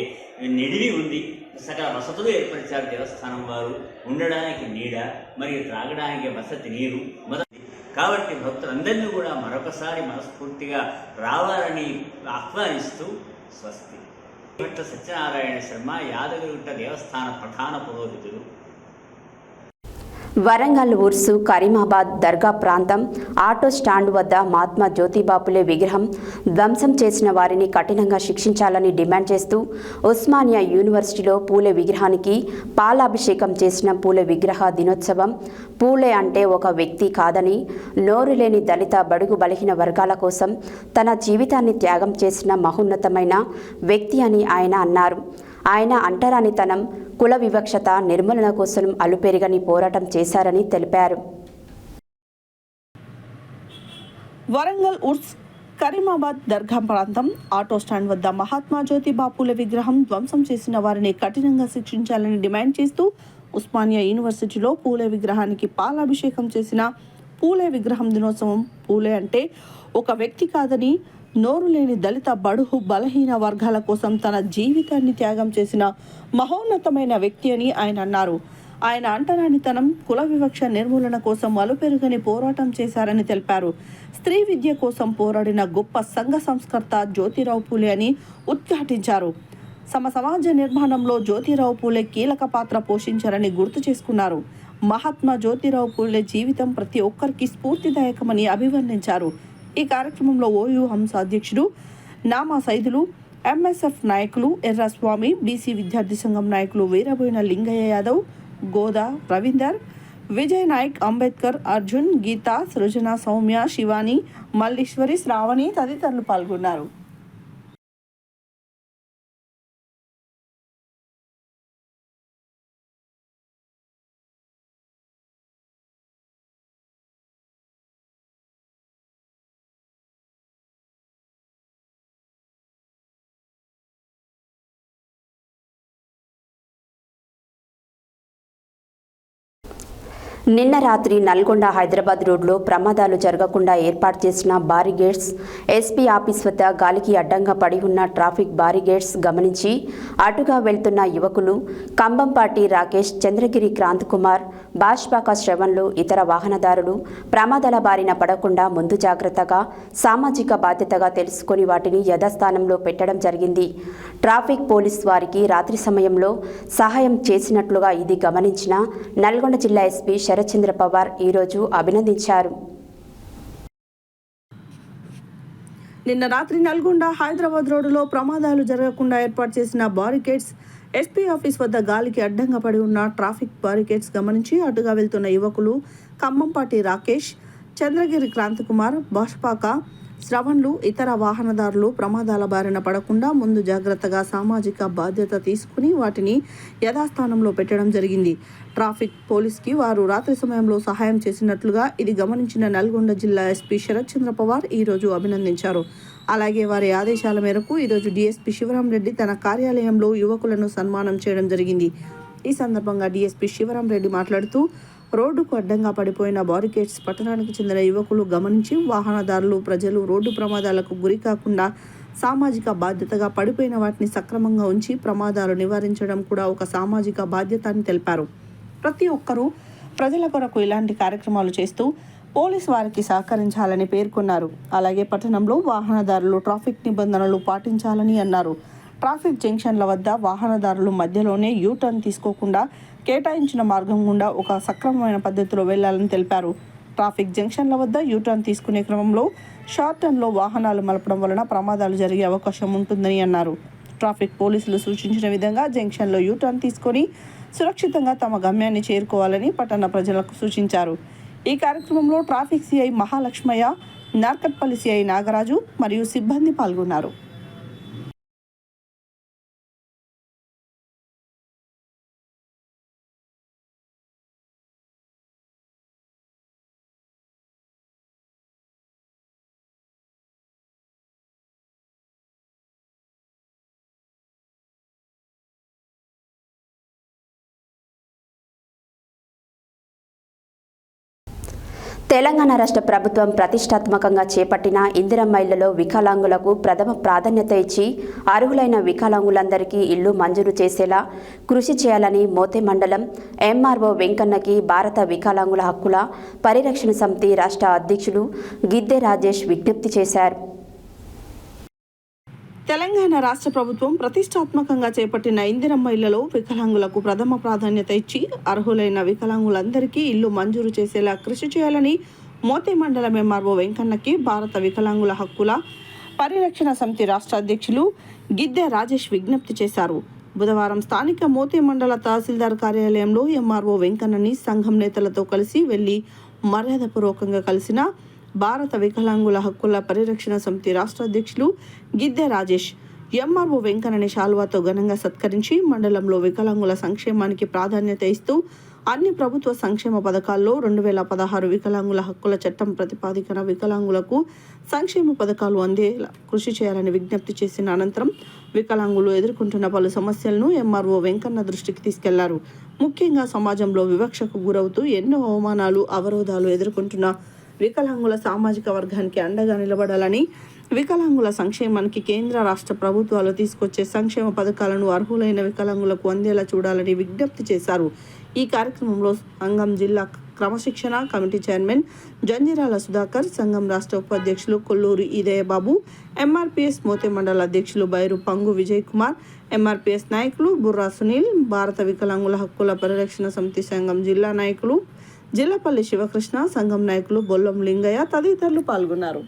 Speaker 12: నిడివి ఉంది. సకల వసతులు ఏర్పరిచారు దేవస్థానం వారు. ఉండడానికి నీడ, మరియు త్రాగడానికి వసతి నీరు కాబట్టి భక్తులందరినీ కూడా మరొకసారి మనస్ఫూర్తిగా రావాలని ఆహ్వానిస్తూ స్వస్తి. భట్ట సత్యనారాయణ శర్మ, యాదగిరిగుట్ట దేవస్థాన ప్రధాన పురోహితులు.
Speaker 1: వరంగల్ ఉర్సు కరీమాబాద్ దర్గా ప్రాంతం ఆటో స్టాండ్ వద్ద మహాత్మా జ్యోతిబాపులే విగ్రహం ధ్వంసం చేసిన వారిని కఠినంగా శిక్షించాలని డిమాండ్ చేస్తూ ఉస్మానియా యూనివర్సిటీలో పూలే విగ్రహానికి పాలాభిషేకం చేసిన పూలే విగ్రహ దినోత్సవం. పూలే అంటే ఒక వ్యక్తి కాదని, నోరు లేని దళిత బడుగు బలహీన వర్గాల కోసం తన జీవితాన్ని త్యాగం చేసిన మహోన్నతమైన వ్యక్తి అని ఆయన అన్నారు. ఆయన అంటరానితనం, కుల వివక్షత నిర్మూలన కోసం అలుపెరగని పోరాటం చేశారని తెలిపారు.
Speaker 2: వరంగల్ ఉర్స్ కరీమాబాద్ దర్గా ప్రాంతం ఆటో స్టాండ్ వద్ద మహాత్మా జ్యోతిబాపులే విగ్రహం ధ్వంసం చేసిన వారిని కఠినంగా శిక్షించాలని డిమాండ్ చేస్తూ ఉస్మానియా యూనివర్సిటీలో పూలే విగ్రహానికి పాలాభిషేకం చేసిన పూలే విగ్రహం దినోత్సవం. పూలే అంటే ఒక వ్యక్తి కాదని, నోరు లేని దళిత బడుగు బలహీన వర్గాల కోసం తన జీవితాన్ని త్యాగం చేసిన మహోన్నతమైన వ్యక్తి అని ఆయన అన్నారు. ఆయన అంటరానితనం, కుల వివక్ష నిర్మూలన కోసం అలుపెరుగని పోరాటం చేశారని తెలిపారు. స్త్రీ విద్య కోసం పోరాడిన గొప్ప సంఘ సంస్కర్త జ్యోతిరావు పూలే అని ఉద్ఘాటించారు. సమాజ నిర్మాణంలో జ్యోతిరావు పూలే కీలక పాత్ర పోషించారని గుర్తు చేసుకున్నారు. మహాత్మా జ్యోతిరావు పూలే జీవితం ప్రతి ఒక్కరికి స్ఫూర్తిదాయకమని అభివర్ణించారు. ఈ కార్యక్రమంలో ఓయూ హంస అధ్యక్షుడు నామా సైదులు, ఎంఎస్ఎఫ్ నాయకులు ఎర్రస్వామి, బీసీ విద్యార్థి సంఘం నాయకులు వీరబోయిన లింగయ్య యాదవ్, గోదా రవీందర్, విజయ్ నాయక్, అంబేద్కర్, అర్జున్, గీతా, సృజన, సౌమ్య, శివాని, మల్లీశ్వరి, శ్రావణి తదితరులు పాల్గొన్నారు.
Speaker 1: నిన్న రాత్రి నల్గొండ హైదరాబాద్ రోడ్లో ప్రమాదాలు జరగకుండా ఏర్పాటు చేసిన బారిగేడ్స్, ఎస్పీ ఆఫీస్ వద్ద గాలికి అడ్డంగా పడి ఉన్న ట్రాఫిక్ బారిగేడ్స్ గమనించి అటుగా వెళ్తున్న యువకులు కంబంపాటి రాకేష్, చంద్రగిరి క్రాంత్ కుమార్, బాష్పాక శ్రవణ్లు ఇతర వాహనదారులు ప్రమాదాల బారిన పడకుండా ముందు జాగ్రత్తగా సామాజిక బాధ్యతగా తెలుసుకొని వాటిని యథాస్థానంలో పెట్టడం జరిగింది. ట్రాఫిక్ పోలీస్ వారికి రాత్రి సమయంలో సహాయం చేసినట్లుగా ఇది గమనించిన నల్గొండ జిల్లా ఎస్పీ శరత్చంద్ర పవార్ ఈరోజు అభినందించారు.
Speaker 2: నిన్న రాత్రి నల్గొండ హైదరాబాద్ రోడ్డులో ప్రమాదాలు జరగకుండా ఏర్పాటు చేసిన బారికేడ్స్, ఎస్పీ ఆఫీస్ వద్ద గాలికి అడ్డంగా పడి ఉన్న ట్రాఫిక్ బారికేడ్స్ గమనించి అటుగా వెళ్తున్న యువకులు కంబంపాటి రాకేష్, చంద్రగిరి క్రాంత్ కుమార్, బాష్పాక శ్రవణ్లు ఇతర వాహనదారులు ప్రమాదాల బారిన పడకుండా ముందు జాగ్రత్తగా సామాజిక బాధ్యత తీసుకుని వాటిని యథాస్థానంలో పెట్టడం జరిగింది. ట్రాఫిక్ పోలీస్కి వారు రాత్రి సమయంలో సహాయం చేసినట్లుగా ఇది గమనించిన నల్గొండ జిల్లా ఎస్పీ శరత్చంద్ర పవార్ ఈరోజు అభినందించారు. అలాగే వారి ఆదేశాల మేరకు ఈరోజు డీఎస్పీ శివరాం రెడ్డి తన కార్యాలయంలో యువకులను సన్మానం చేయడం జరిగింది. ఈ సందర్భంగా డీఎస్పీ శివరాం రెడ్డి మాట్లాడుతూ, రోడ్డుకు అడ్డంగా పడిపోయిన బారికేడ్స్ పట్టణానికి చెందిన యువకులు గమనించి వాహనదారులు, ప్రజలు రోడ్డు ప్రమాదాలకు గురి కాకుండా సామాజిక బాధ్యతగా పడిపోయిన వాటిని సక్రమంగా ఉంచి ప్రమాదాలు నివారించడం కూడా ఒక సామాజిక బాధ్యత అని తెలిపారు. ప్రతి ఒక్కరూ ప్రజల కొరకు ఇలాంటి కార్యక్రమాలు చేస్తూ పోలీసు వారికి సహకరించాలని పేర్కొన్నారు. అలాగే పట్టణంలో వాహనదారులు ట్రాఫిక్ నిబంధనలు పాటించాలని అన్నారు. ట్రాఫిక్ జంక్షన్ల వద్ద వాహనదారులు మధ్యలోనే యూటర్న్ తీసుకోకుండా కేటాయించిన మార్గం గుండా ఒక సక్రమమైన పద్ధతిలో వెళ్లాలని తెలిపారు. ట్రాఫిక్ జంక్షన్ల వద్ద యూటర్న్ తీసుకునే క్రమంలో షార్ట్ టర్న్లో వాహనాలు మలపడం వలన ప్రమాదాలు జరిగే అవకాశం ఉంటుందని అన్నారు. ట్రాఫిక్ పోలీసులు సూచించిన విధంగా జంక్షన్లో యూటర్న్ తీసుకొని సురక్షితంగా తమ గమ్యాన్ని చేరుకోవాలని పట్టణ ప్రజలకు సూచించారు. ఈ కార్యక్రమంలో traffic CI Mahalakshmaiah, Narketpally CI Nagaraju మరియు సిబ్బంది పాల్గొన్నారు.
Speaker 1: తెలంగాణ రాష్ట్ర ప్రభుత్వం ప్రతిష్టాత్మకంగా చేపట్టిన ఇందిరమ్మ ఇళ్లలో వికలాంగులకు ప్రథమ ప్రాధాన్యత ఇచ్చి అర్హులైన వికలాంగులందరికీ ఇల్లు మంజూరు చేసేలా కృషి చేయాలని మోతే మండలం ఎంఆర్ఓ వెంకన్నకి భారత వికలాంగుల హక్కుల పరిరక్షణ సమితి రాష్ట్ర అధ్యక్షులు గిద్దె రాజేష్ విజ్ఞప్తి చేశారు.
Speaker 2: తెలంగాణ రాష్ట్ర ప్రభుత్వం ప్రతిష్టాత్మకంగా చేపట్టిన ఇందిరమ్మ ఇళ్లలో వికలాంగులకు ప్రథమ ప్రాధాన్యత ఇచ్చి అర్హులైన వికలాంగులందరికీ ఇల్లు మంజూరు చేసేలా కృషి చేయాలని మోతే మండలం ఎంఆర్ఓ వెంకన్నకి భారత వికలాంగుల హక్కుల పరిరక్షణ సమితి రాష్ట్ర అధ్యక్షులు గిద్దె రాజేష్ విజ్ఞప్తి చేశారు. బుధవారం స్థానిక మోతే మండల తహసీల్దార్ కార్యాలయంలో ఎంఆర్ఓ వెంకన్నని సంఘం నేతలతో కలిసి వెళ్లి మర్యాదపూర్వకంగా కలిసిన భారత వికలాంగుల హక్కుల పరిరక్షణ సమితి రాష్ట్ర అధ్యక్షులు గిద్దె రాజేష్ ఎంఆర్ఓ వెంకన్నని శాలువాతో ఘనంగా సత్కరించి మండలంలో వికలాంగుల సంక్షేమానికి ప్రాధాన్యత ఇస్తూ అన్ని ప్రభుత్వ సంక్షేమ పథకాల్లో 2016 వికలాంగుల హక్కుల చట్టం ప్రతిపాదికన వికలాంగులకు సంక్షేమ పథకాలు అందేలా కృషి చేయాలని విజ్ఞప్తి చేసిన అనంతరం వికలాంగులు ఎదుర్కొంటున్న పలు సమస్యలను ఎంఆర్ఓ వెంకన్న దృష్టికి తీసుకెళ్లారు. ముఖ్యంగా సమాజంలో వివక్షకు గురవుతూ ఎన్నో అవమానాలు, అవరోధాలు ఎదుర్కొంటున్న వికలాంగుల సామాజిక వర్గానికి అండగా నిలబడాలని, వికలాంగుల సంక్షేమానికి కేంద్ర రాష్ట్ర ప్రభుత్వాలు తీసుకొచ్చే సంక్షేమ పథకాలను అర్హులైన వికలాంగులకు అందేలా చూడాలని విజ్ఞప్తి చేశారు. ఈ కార్యక్రమంలో సంఘం జిల్లా క్రమశిక్షణ కమిటీ చైర్మన్ జంజిరాల సుధాకర్, సంఘం రాష్ట్ర ఉపాధ్యక్షులు కొల్లూరి ఈదయ్యబాబు, ఎంఆర్పిఎస్ మోతే మండల అధ్యక్షులు బైరు పంగు విజయ్ కుమార్, ఎంఆర్పిఎస్ నాయకులు బుర్రా సునీల్, భారత వికలాంగుల హక్కుల పరిరక్షణ సమితి సంఘం జిల్లా నాయకులు జిల్లపల్లి శివకృష్ణ, సంఘం నాయకులు బొల్లం లింగయ్య తదితరులు పాల్గొన్నారు.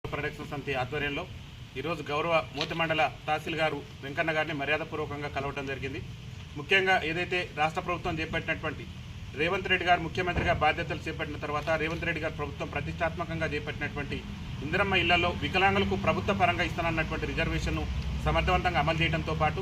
Speaker 13: పరిరక్షణ సమితి ఆధ్వర్యంలో ఈరోజు గౌరవ మోతి మండల తహసీల్ గారు వెంకన్న గారిని మర్యాదపూర్వకంగా కలవడం జరిగింది. ముఖ్యంగా ఏదైతే రాష్ట్ర ప్రభుత్వం చేపట్టినటువంటి రేవంత్ రెడ్డి గారు ముఖ్యమంత్రిగా బాధ్యతలు చేపట్టిన తర్వాత రేవంత్ రెడ్డి గారు ప్రభుత్వం ప్రతిష్టాత్మకంగా చేపట్టినటువంటి ఇందిరమ్మ ఇళ్లలో వికలాంగులకు ప్రభుత్వ పరంగా ఇస్తానన్నటువంటి రిజర్వేషన్ను సమర్థవంతంగా అమలు చేయడంతో పాటు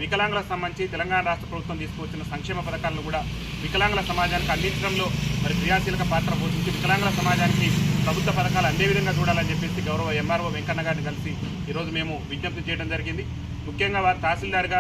Speaker 13: వికలాంగులకు సంబంధించి తెలంగాణ రాష్ట్ర ప్రభుత్వం తీసుకువచ్చిన సంక్షేమ పథకాలను కూడా వికలాంగుల సమాజానికి అందించడంలో మరి క్రియాశీలక పాత్ర పోషించి వికలాంగుల సమాజానికి ప్రభుత్వ పథకాలు అందే విధంగా చూడాలని చెప్పేసి గౌరవ ఎంఆర్ఓ వెంకన్న గారిని కలిసి ఈరోజు మేము విజ్ఞప్తి చేయడం జరిగింది. ముఖ్యంగా వారు తహసీల్దార్గా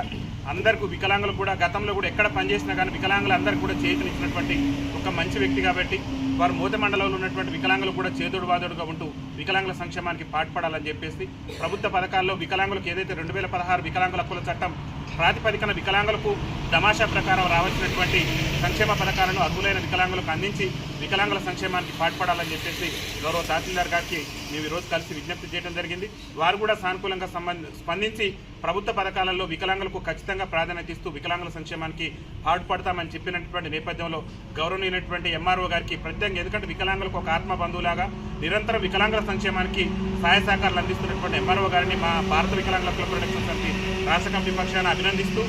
Speaker 13: అందరికీ వికలాంగులు కూడా గతంలో కూడా ఎక్కడ పనిచేసినా కానీ వికలాంగులు అందరికీ కూడా చేతునిచ్చినటువంటి ఒక మంచి వ్యక్తి కాబట్టి వారు మోత మండలంలో ఉన్నటువంటి వికలాంగులు కూడా చేదోడు వాదోడుగా ఉంటూ వికలాంగుల సంక్షేమానికి పాటుపడాలని చెప్పేసి ప్రభుత్వ పథకాల్లో వికలాంగులకు ఏదైతే 2016 వికలాంగుల హక్కుల చట్టం ప్రాతిపదికన వికలాంగులకు తమాషా ప్రకారం రావాల్సినటువంటి సంక్షేమ పథకాలను అర్హులైన వికలాంగులకు అందించి వికలాంగుల సంక్షేమానికి పాటుపడాలని చెప్పేసి గౌరవ తహసీల్దార్ గారికి మేము ఈరోజు కలిసి విజ్ఞప్తి చేయడం జరిగింది. వారు కూడా సానుకూలంగా స్పందించి ప్రభుత్వ పథకాలలో వికలాంగులకు ఖచ్చితంగా ప్రాధాన్యత ఇస్తూ వికలాంగుల సంక్షేమానికి పాటుపడతామని చెప్పినటువంటి నేపథ్యంలో గౌరవనీయమైనటువంటి ఎంఆర్ఓ గారికి ప్రత్యేకంగా, ఎందుకంటే వికలాంగులకు ఒక ఆత్మ బంధువులాగా నిరంతరం వికలాంగుల సంక్షేమానికి సహాయ సహకారాలు అందిస్తున్నటువంటి ఎంఆర్ఓ గారిని మా భారత వికలాంగుల హక్కుల పరిరక్షణ సమితి రాష్ట్ర కమిటీ పక్షాన అభినందిస్తూ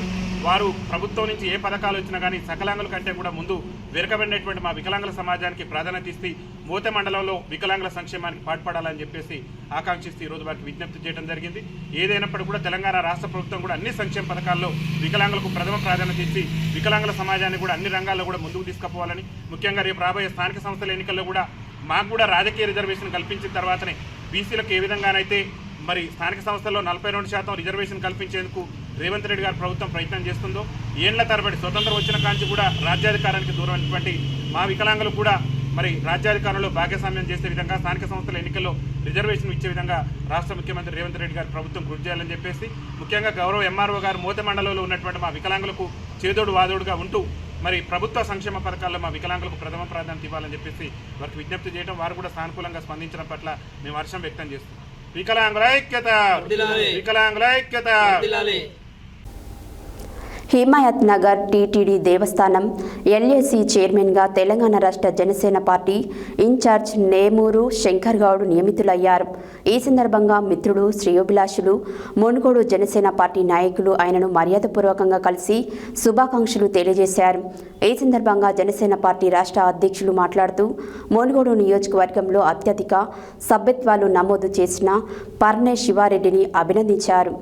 Speaker 13: వారు ప్రభుత్వం నుంచి ఏ పథకాలు వచ్చినా కానీ సకలాంగుల కంటే కూడా ముందు వెనుకబడినటువంటి మా వికలాంగుల సమాజానికి ప్రాధాన్యత ఇస్తే మోతే మండలంలో వికలాంగుల సంక్షేమానికి పాటుపడాలని చెప్పేసి ఆకాంక్షిస్తూ ఈరోజు వారికి విజ్ఞప్తి చేయడం జరిగింది. ఏదైనప్పటికీ కూడా తెలంగాణ రాష్ట్ర ప్రభుత్వం కూడా అన్ని సంక్షేమ పథకాల్లో వికలాంగులకు ప్రథమ ప్రాధాన్యత ఇచ్చి వికలాంగుల సమాజాన్ని కూడా అన్ని రంగాల్లో కూడా ముందుకు తీసుకుపోవాలని, ముఖ్యంగా రేపు రాబోయే స్థానిక సంస్థల ఎన్నికల్లో కూడా మాకు కూడా రాజకీయ రిజర్వేషన్ కల్పించిన తర్వాతనే బీసీలకు ఏ విధంగానైతే మరి స్థానిక సంస్థల్లో 42% రిజర్వేషన్ కల్పించేందుకు రేవంత్ రెడ్డి గారు ప్రభుత్వం ప్రయత్నం చేస్తుందో, ఏళ్ల తరబడి స్వతంత్రం వచ్చిన కాంచి కూడా రాజ్యాధికారానికి దూరమైనటువంటి మా వికలాంగులు కూడా మరి రాజ్యాధికారంలో భాగస్వామ్యం చేసే విధంగా స్థానిక సంస్థల ఎన్నికల్లో రిజర్వేషన్ ఇచ్చే విధంగా రాష్ట్ర ముఖ్యమంత్రి రేవంత్ రెడ్డి గారు ప్రభుత్వం కృషి చేయాలని చెప్పేసి, ముఖ్యంగా గౌరవ ఎంఆర్ఓ గారు మోతే మండలంలో ఉన్నటువంటి మా వికలాంగులకు చేదోడు వాదోడుగా ఉంటూ మరి ప్రభుత్వ సంక్షేమ పథకాల్లో మా వికలాంగులకు ప్రథమ ప్రాధాన్యత ఇవ్వాలని చెప్పేసి వారికి విజ్ఞప్తి చేయడం, వారు కూడా సానుకూలంగా స్పందించడం పట్ల మేము హర్షం వ్యక్తం చేస్తున్నాం. వికలాంగుల ఐక్యత, వికలాంగుల ఐక్యత.
Speaker 1: హిమాయత్ నగర్ టీటీడీ దేవస్థానం ఎల్ఏసీ చైర్మన్గా తెలంగాణ రాష్ట్ర జనసేన పార్టీ ఇన్ఛార్జ్ నేమూరు శంకర్ గౌడ్ నియమితులయ్యారు. ఈ సందర్భంగా మిత్రులు, శ్రేయోభిలాషులు, మునుగోడు జనసేన పార్టీ నాయకులు ఆయనను మర్యాదపూర్వకంగా కలిసి శుభాకాంక్షలు తెలియజేశారు. ఈ సందర్భంగా జనసేన పార్టీ రాష్ట్ర అధ్యక్షులు మాట్లాడుతూ మునుగోడు నియోజకవర్గంలో అత్యధిక సభ్యత్వాలు నమోదు చేసిన పర్నే శివారెడ్డిని అభినందించారు.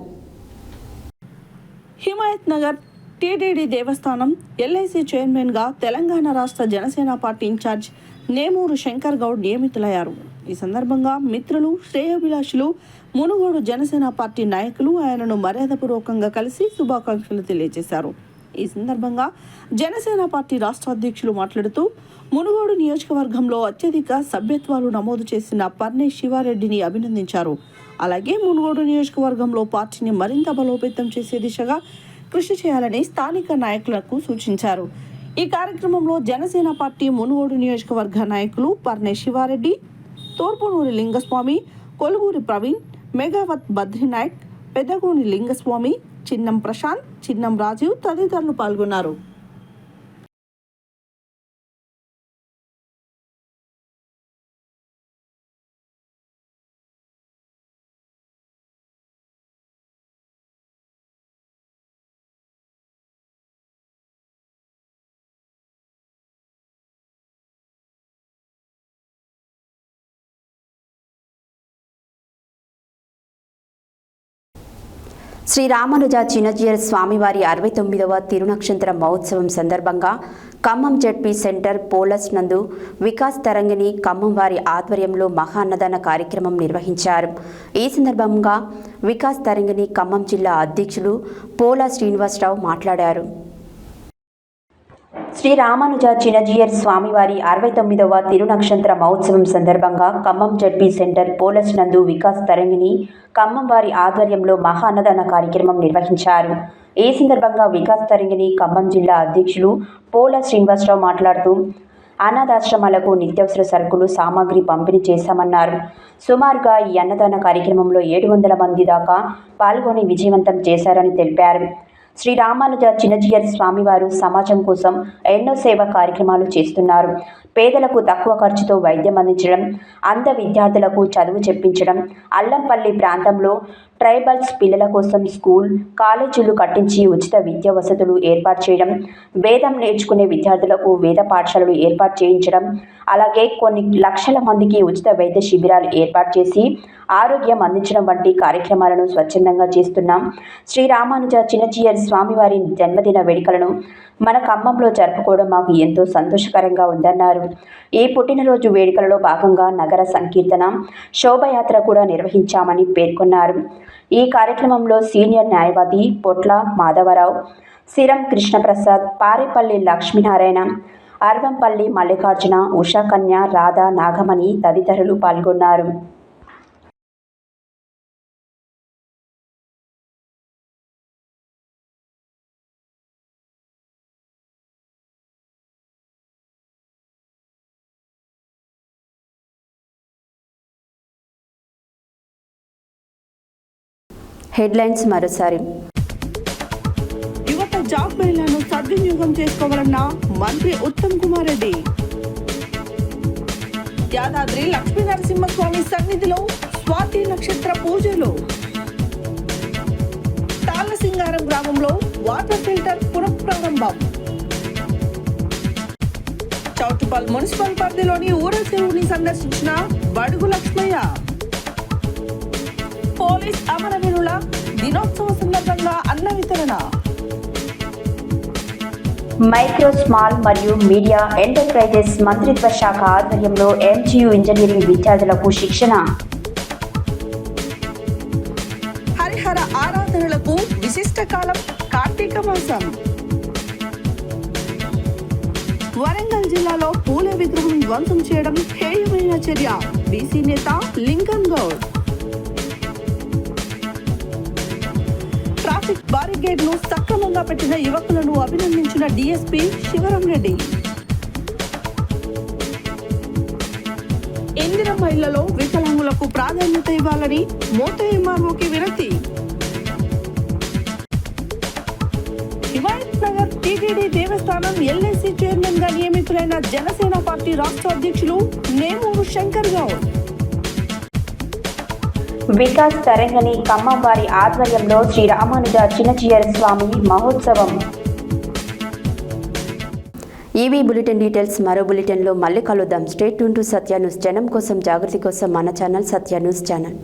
Speaker 2: హిమాయత్ నగర్ టీటీడీ దేవస్థానం ఎల్ఐసి చైర్మన్గా తెలంగాణ రాష్ట్ర జనసేన పార్టీ ఇన్ఛార్జ్ నేమూరు శంకర్ గౌడ్ నియమితులయ్యారు. ఈ సందర్భంగా మిత్రులు, శ్రేయోభిలాషులు, మునుగోడు జనసేన పార్టీ నాయకులు ఆయనను మర్యాదపూర్వకంగా కలిసి శుభాకాంక్షలు తెలియజేశారు. ఈ సందర్భంగా జనసేన పార్టీ రాష్ట్ర అధ్యక్షులు మాట్లాడుతూ మునుగోడు నియోజకవర్గంలో అత్యధిక సభ్యత్వాలు నమోదు చేసిన పర్నే శివారెడ్డిని అభినందించారు. అలాగే మునుగోడు నియోజకవర్గంలో పార్టీని మరింత బలోపేతం చేసే దిశగా కృషి చేయాలని స్థానిక నాయకులకు సూచించారు. ఈ కార్యక్రమంలో జనసేన పార్టీ మునుగోడు నియోజకవర్గ నాయకులు పర్నే శివారెడ్డి, తోర్పునూరి లింగస్వామి, కొలుగూరి ప్రవీణ్, మెగావత్ బద్రీనాయక్, పెద్దగోని లింగస్వామి, చిన్నం ప్రశాంత్, చిన్నం రాజీవ్ తదితరులు పాల్గొన్నారు.
Speaker 1: శ్రీ రామానుజ చిన్నజీయర్ స్వామివారి 69వ తిరునక్షత్ర మహోత్సవం సందర్భంగా ఖమ్మం జెడ్పీ సెంటర్ పోలస్ నందు వికాస్ తరంగిణి ఖమ్మం వారి ఆధ్వర్యంలో మహాన్నదాన కార్యక్రమం నిర్వహించారు. ఈ సందర్భంగా వికాస్ తరంగిణి ఖమ్మం జిల్లా అధ్యక్షులు పోలా శ్రీనివాసరావు మాట్లాడారు. శ్రీ రామానుజ చిన్నజీయర్ స్వామివారి 69వ తిరునక్షత్ర మహోత్సవం సందర్భంగా ఖమ్మం జెడ్పీ సెంటర్ పోలస్ నందు వికాస్ తరంగిణి ఖమ్మం వారి ఆధ్వర్యంలో మహాన్నదాన కార్యక్రమం నిర్వహించారు. ఈ సందర్భంగా వికాస్ తరంగిణి ఖమ్మం జిల్లా అధ్యక్షులు పోలా శ్రీనివాసరావు మాట్లాడుతూ అనాథాశ్రమాలకు నిత్యావసర సరుకులు సామాగ్రి పంపిణీ చేశామన్నారు. సుమారుగా ఈ అన్నదాన కార్యక్రమంలో 700 మంది దాకా పాల్గొని విజయవంతం చేశారని తెలిపారు. శ్రీ రామానుజ చిన్నజీయర్ స్వామివారు సమాజం కోసం ఎన్నో సేవా కార్యక్రమాలు చేస్తున్నారు. పేదలకు తక్కువ ఖర్చుతో వైద్యం అందించడం, అంధ విద్యార్థులకు చదువు చెప్పించడం, అల్లంపల్లి ప్రాంతంలో ట్రైబల్స్ పిల్లల కోసం స్కూల్, కాలేజీలు కట్టించి ఉచిత విద్యా వసతులు ఏర్పాటు చేయడం, వేదం నేర్చుకునే విద్యార్థులకు వేద పాఠశాలలు ఏర్పాటు చేయించడం, అలాగే కొన్ని లక్షల మందికి ఉచిత వైద్య శిబిరాలు ఏర్పాటు చేసి ఆరోగ్యం అందించడం వంటి కార్యక్రమాలను స్వచ్ఛందంగా చేస్తున్నాం. శ్రీ రామానుజ చిన్నజీయర్ స్వామివారి జన్మదిన వేడుకలను మన ఖమ్మంలో జరుపుకోవడం మాకు ఎంతో సంతోషకరంగా ఉందన్నారు. ఈ పుట్టినరోజు వేడుకలలో భాగంగా నగర సంకీర్తన, శోభయాత్ర కూడా నిర్వహించామని పేర్కొన్నారు. ఈ కార్యక్రమంలో సీనియర్ న్యాయవాది పొట్ల మాధవరావు, సిరం కృష్ణప్రసాద్, పారేపల్లి లక్ష్మీనారాయణ, అర్వంపల్లి మల్లికార్జున, ఉషాకన్య, రాధా, నాగమణి తదితరులు పాల్గొన్నారు. హెడ్లైన్స్ మరోసారి.
Speaker 2: యువత జాబ్ మేళాను సద్వినియోగం చేసుకోవాలన్న మంత్రి ఉత్తమ్ కుమార్ రెడ్డి. యాదాద్రి లక్ష్మీనరసింహస్వామి సన్నిధిలో స్వాతి నక్షత్ర పూజలు. తాళ్లసింగారం గ్రామంలో వాటర్ ఫిల్టర్ పునఃప్రారంభం. చౌటుపల్ మున్సిపల్ పరిధిలోని ఊర చెరువుని సందర్శించిన బడుగు లక్ష్మయ్య. పోలీస్ అమరవీరుల దినోత్సవ సందర్భంగా అన్న వితరణ.
Speaker 1: మైక్రో, స్మాల్ మరియు మీడియా ఎంటర్ప్రైజెస్ మంత్రిత్వ శాఖ ఆధ్వర్యంలో ఎంజీయూ ఇంజనీరింగ్ విద్యార్థులకు శిక్షణ.
Speaker 2: హరిహర ఆరాధనలకు విశిష్ట కాలం కార్తీక మాసం. వరంగల్ జిల్లాలో పూల విగ్రహం ధ్వంసం చేయడం హేయమైన చర్య. బీసీ నేత లింగం గౌడ్. ట్రాఫిక్ బారికేడ్ ను సక్రమంగా పెట్టిన యువకులను అభినందించిన డీఎస్పీ శివరాం రెడ్డి. ఇందిరమ్మ ఇళ్లలో వికలాంగులకు ప్రాధాన్యత ఇవ్వాలని మోతే ఎంఆర్ఓకి వినతి. హిమాయత్ నగర్ టీటీడీ దేవస్థానం ఎల్ఐసి చైర్మన్ గా నియమితులైన జనసేన పార్టీ రాష్ట్ర అధ్యక్షులు నేమూరు శంకర్ గౌడ్.
Speaker 1: వికాస్ తరంగని ఖమ్మం వారి ఆధ్వర్యంలో శ్రీ రామానుజ చిన్నచీయర స్వామి మహోత్సవం. ఈవీ బులెటిన్ డీటెయిల్స్ మరో బులెటిన్లో మళ్ళీ కలుద్దాం. State tune to Satya news. జనం కోసం జాగృతి కోసం మన ఛానల్ సత్య న్యూస్ ఛానల్.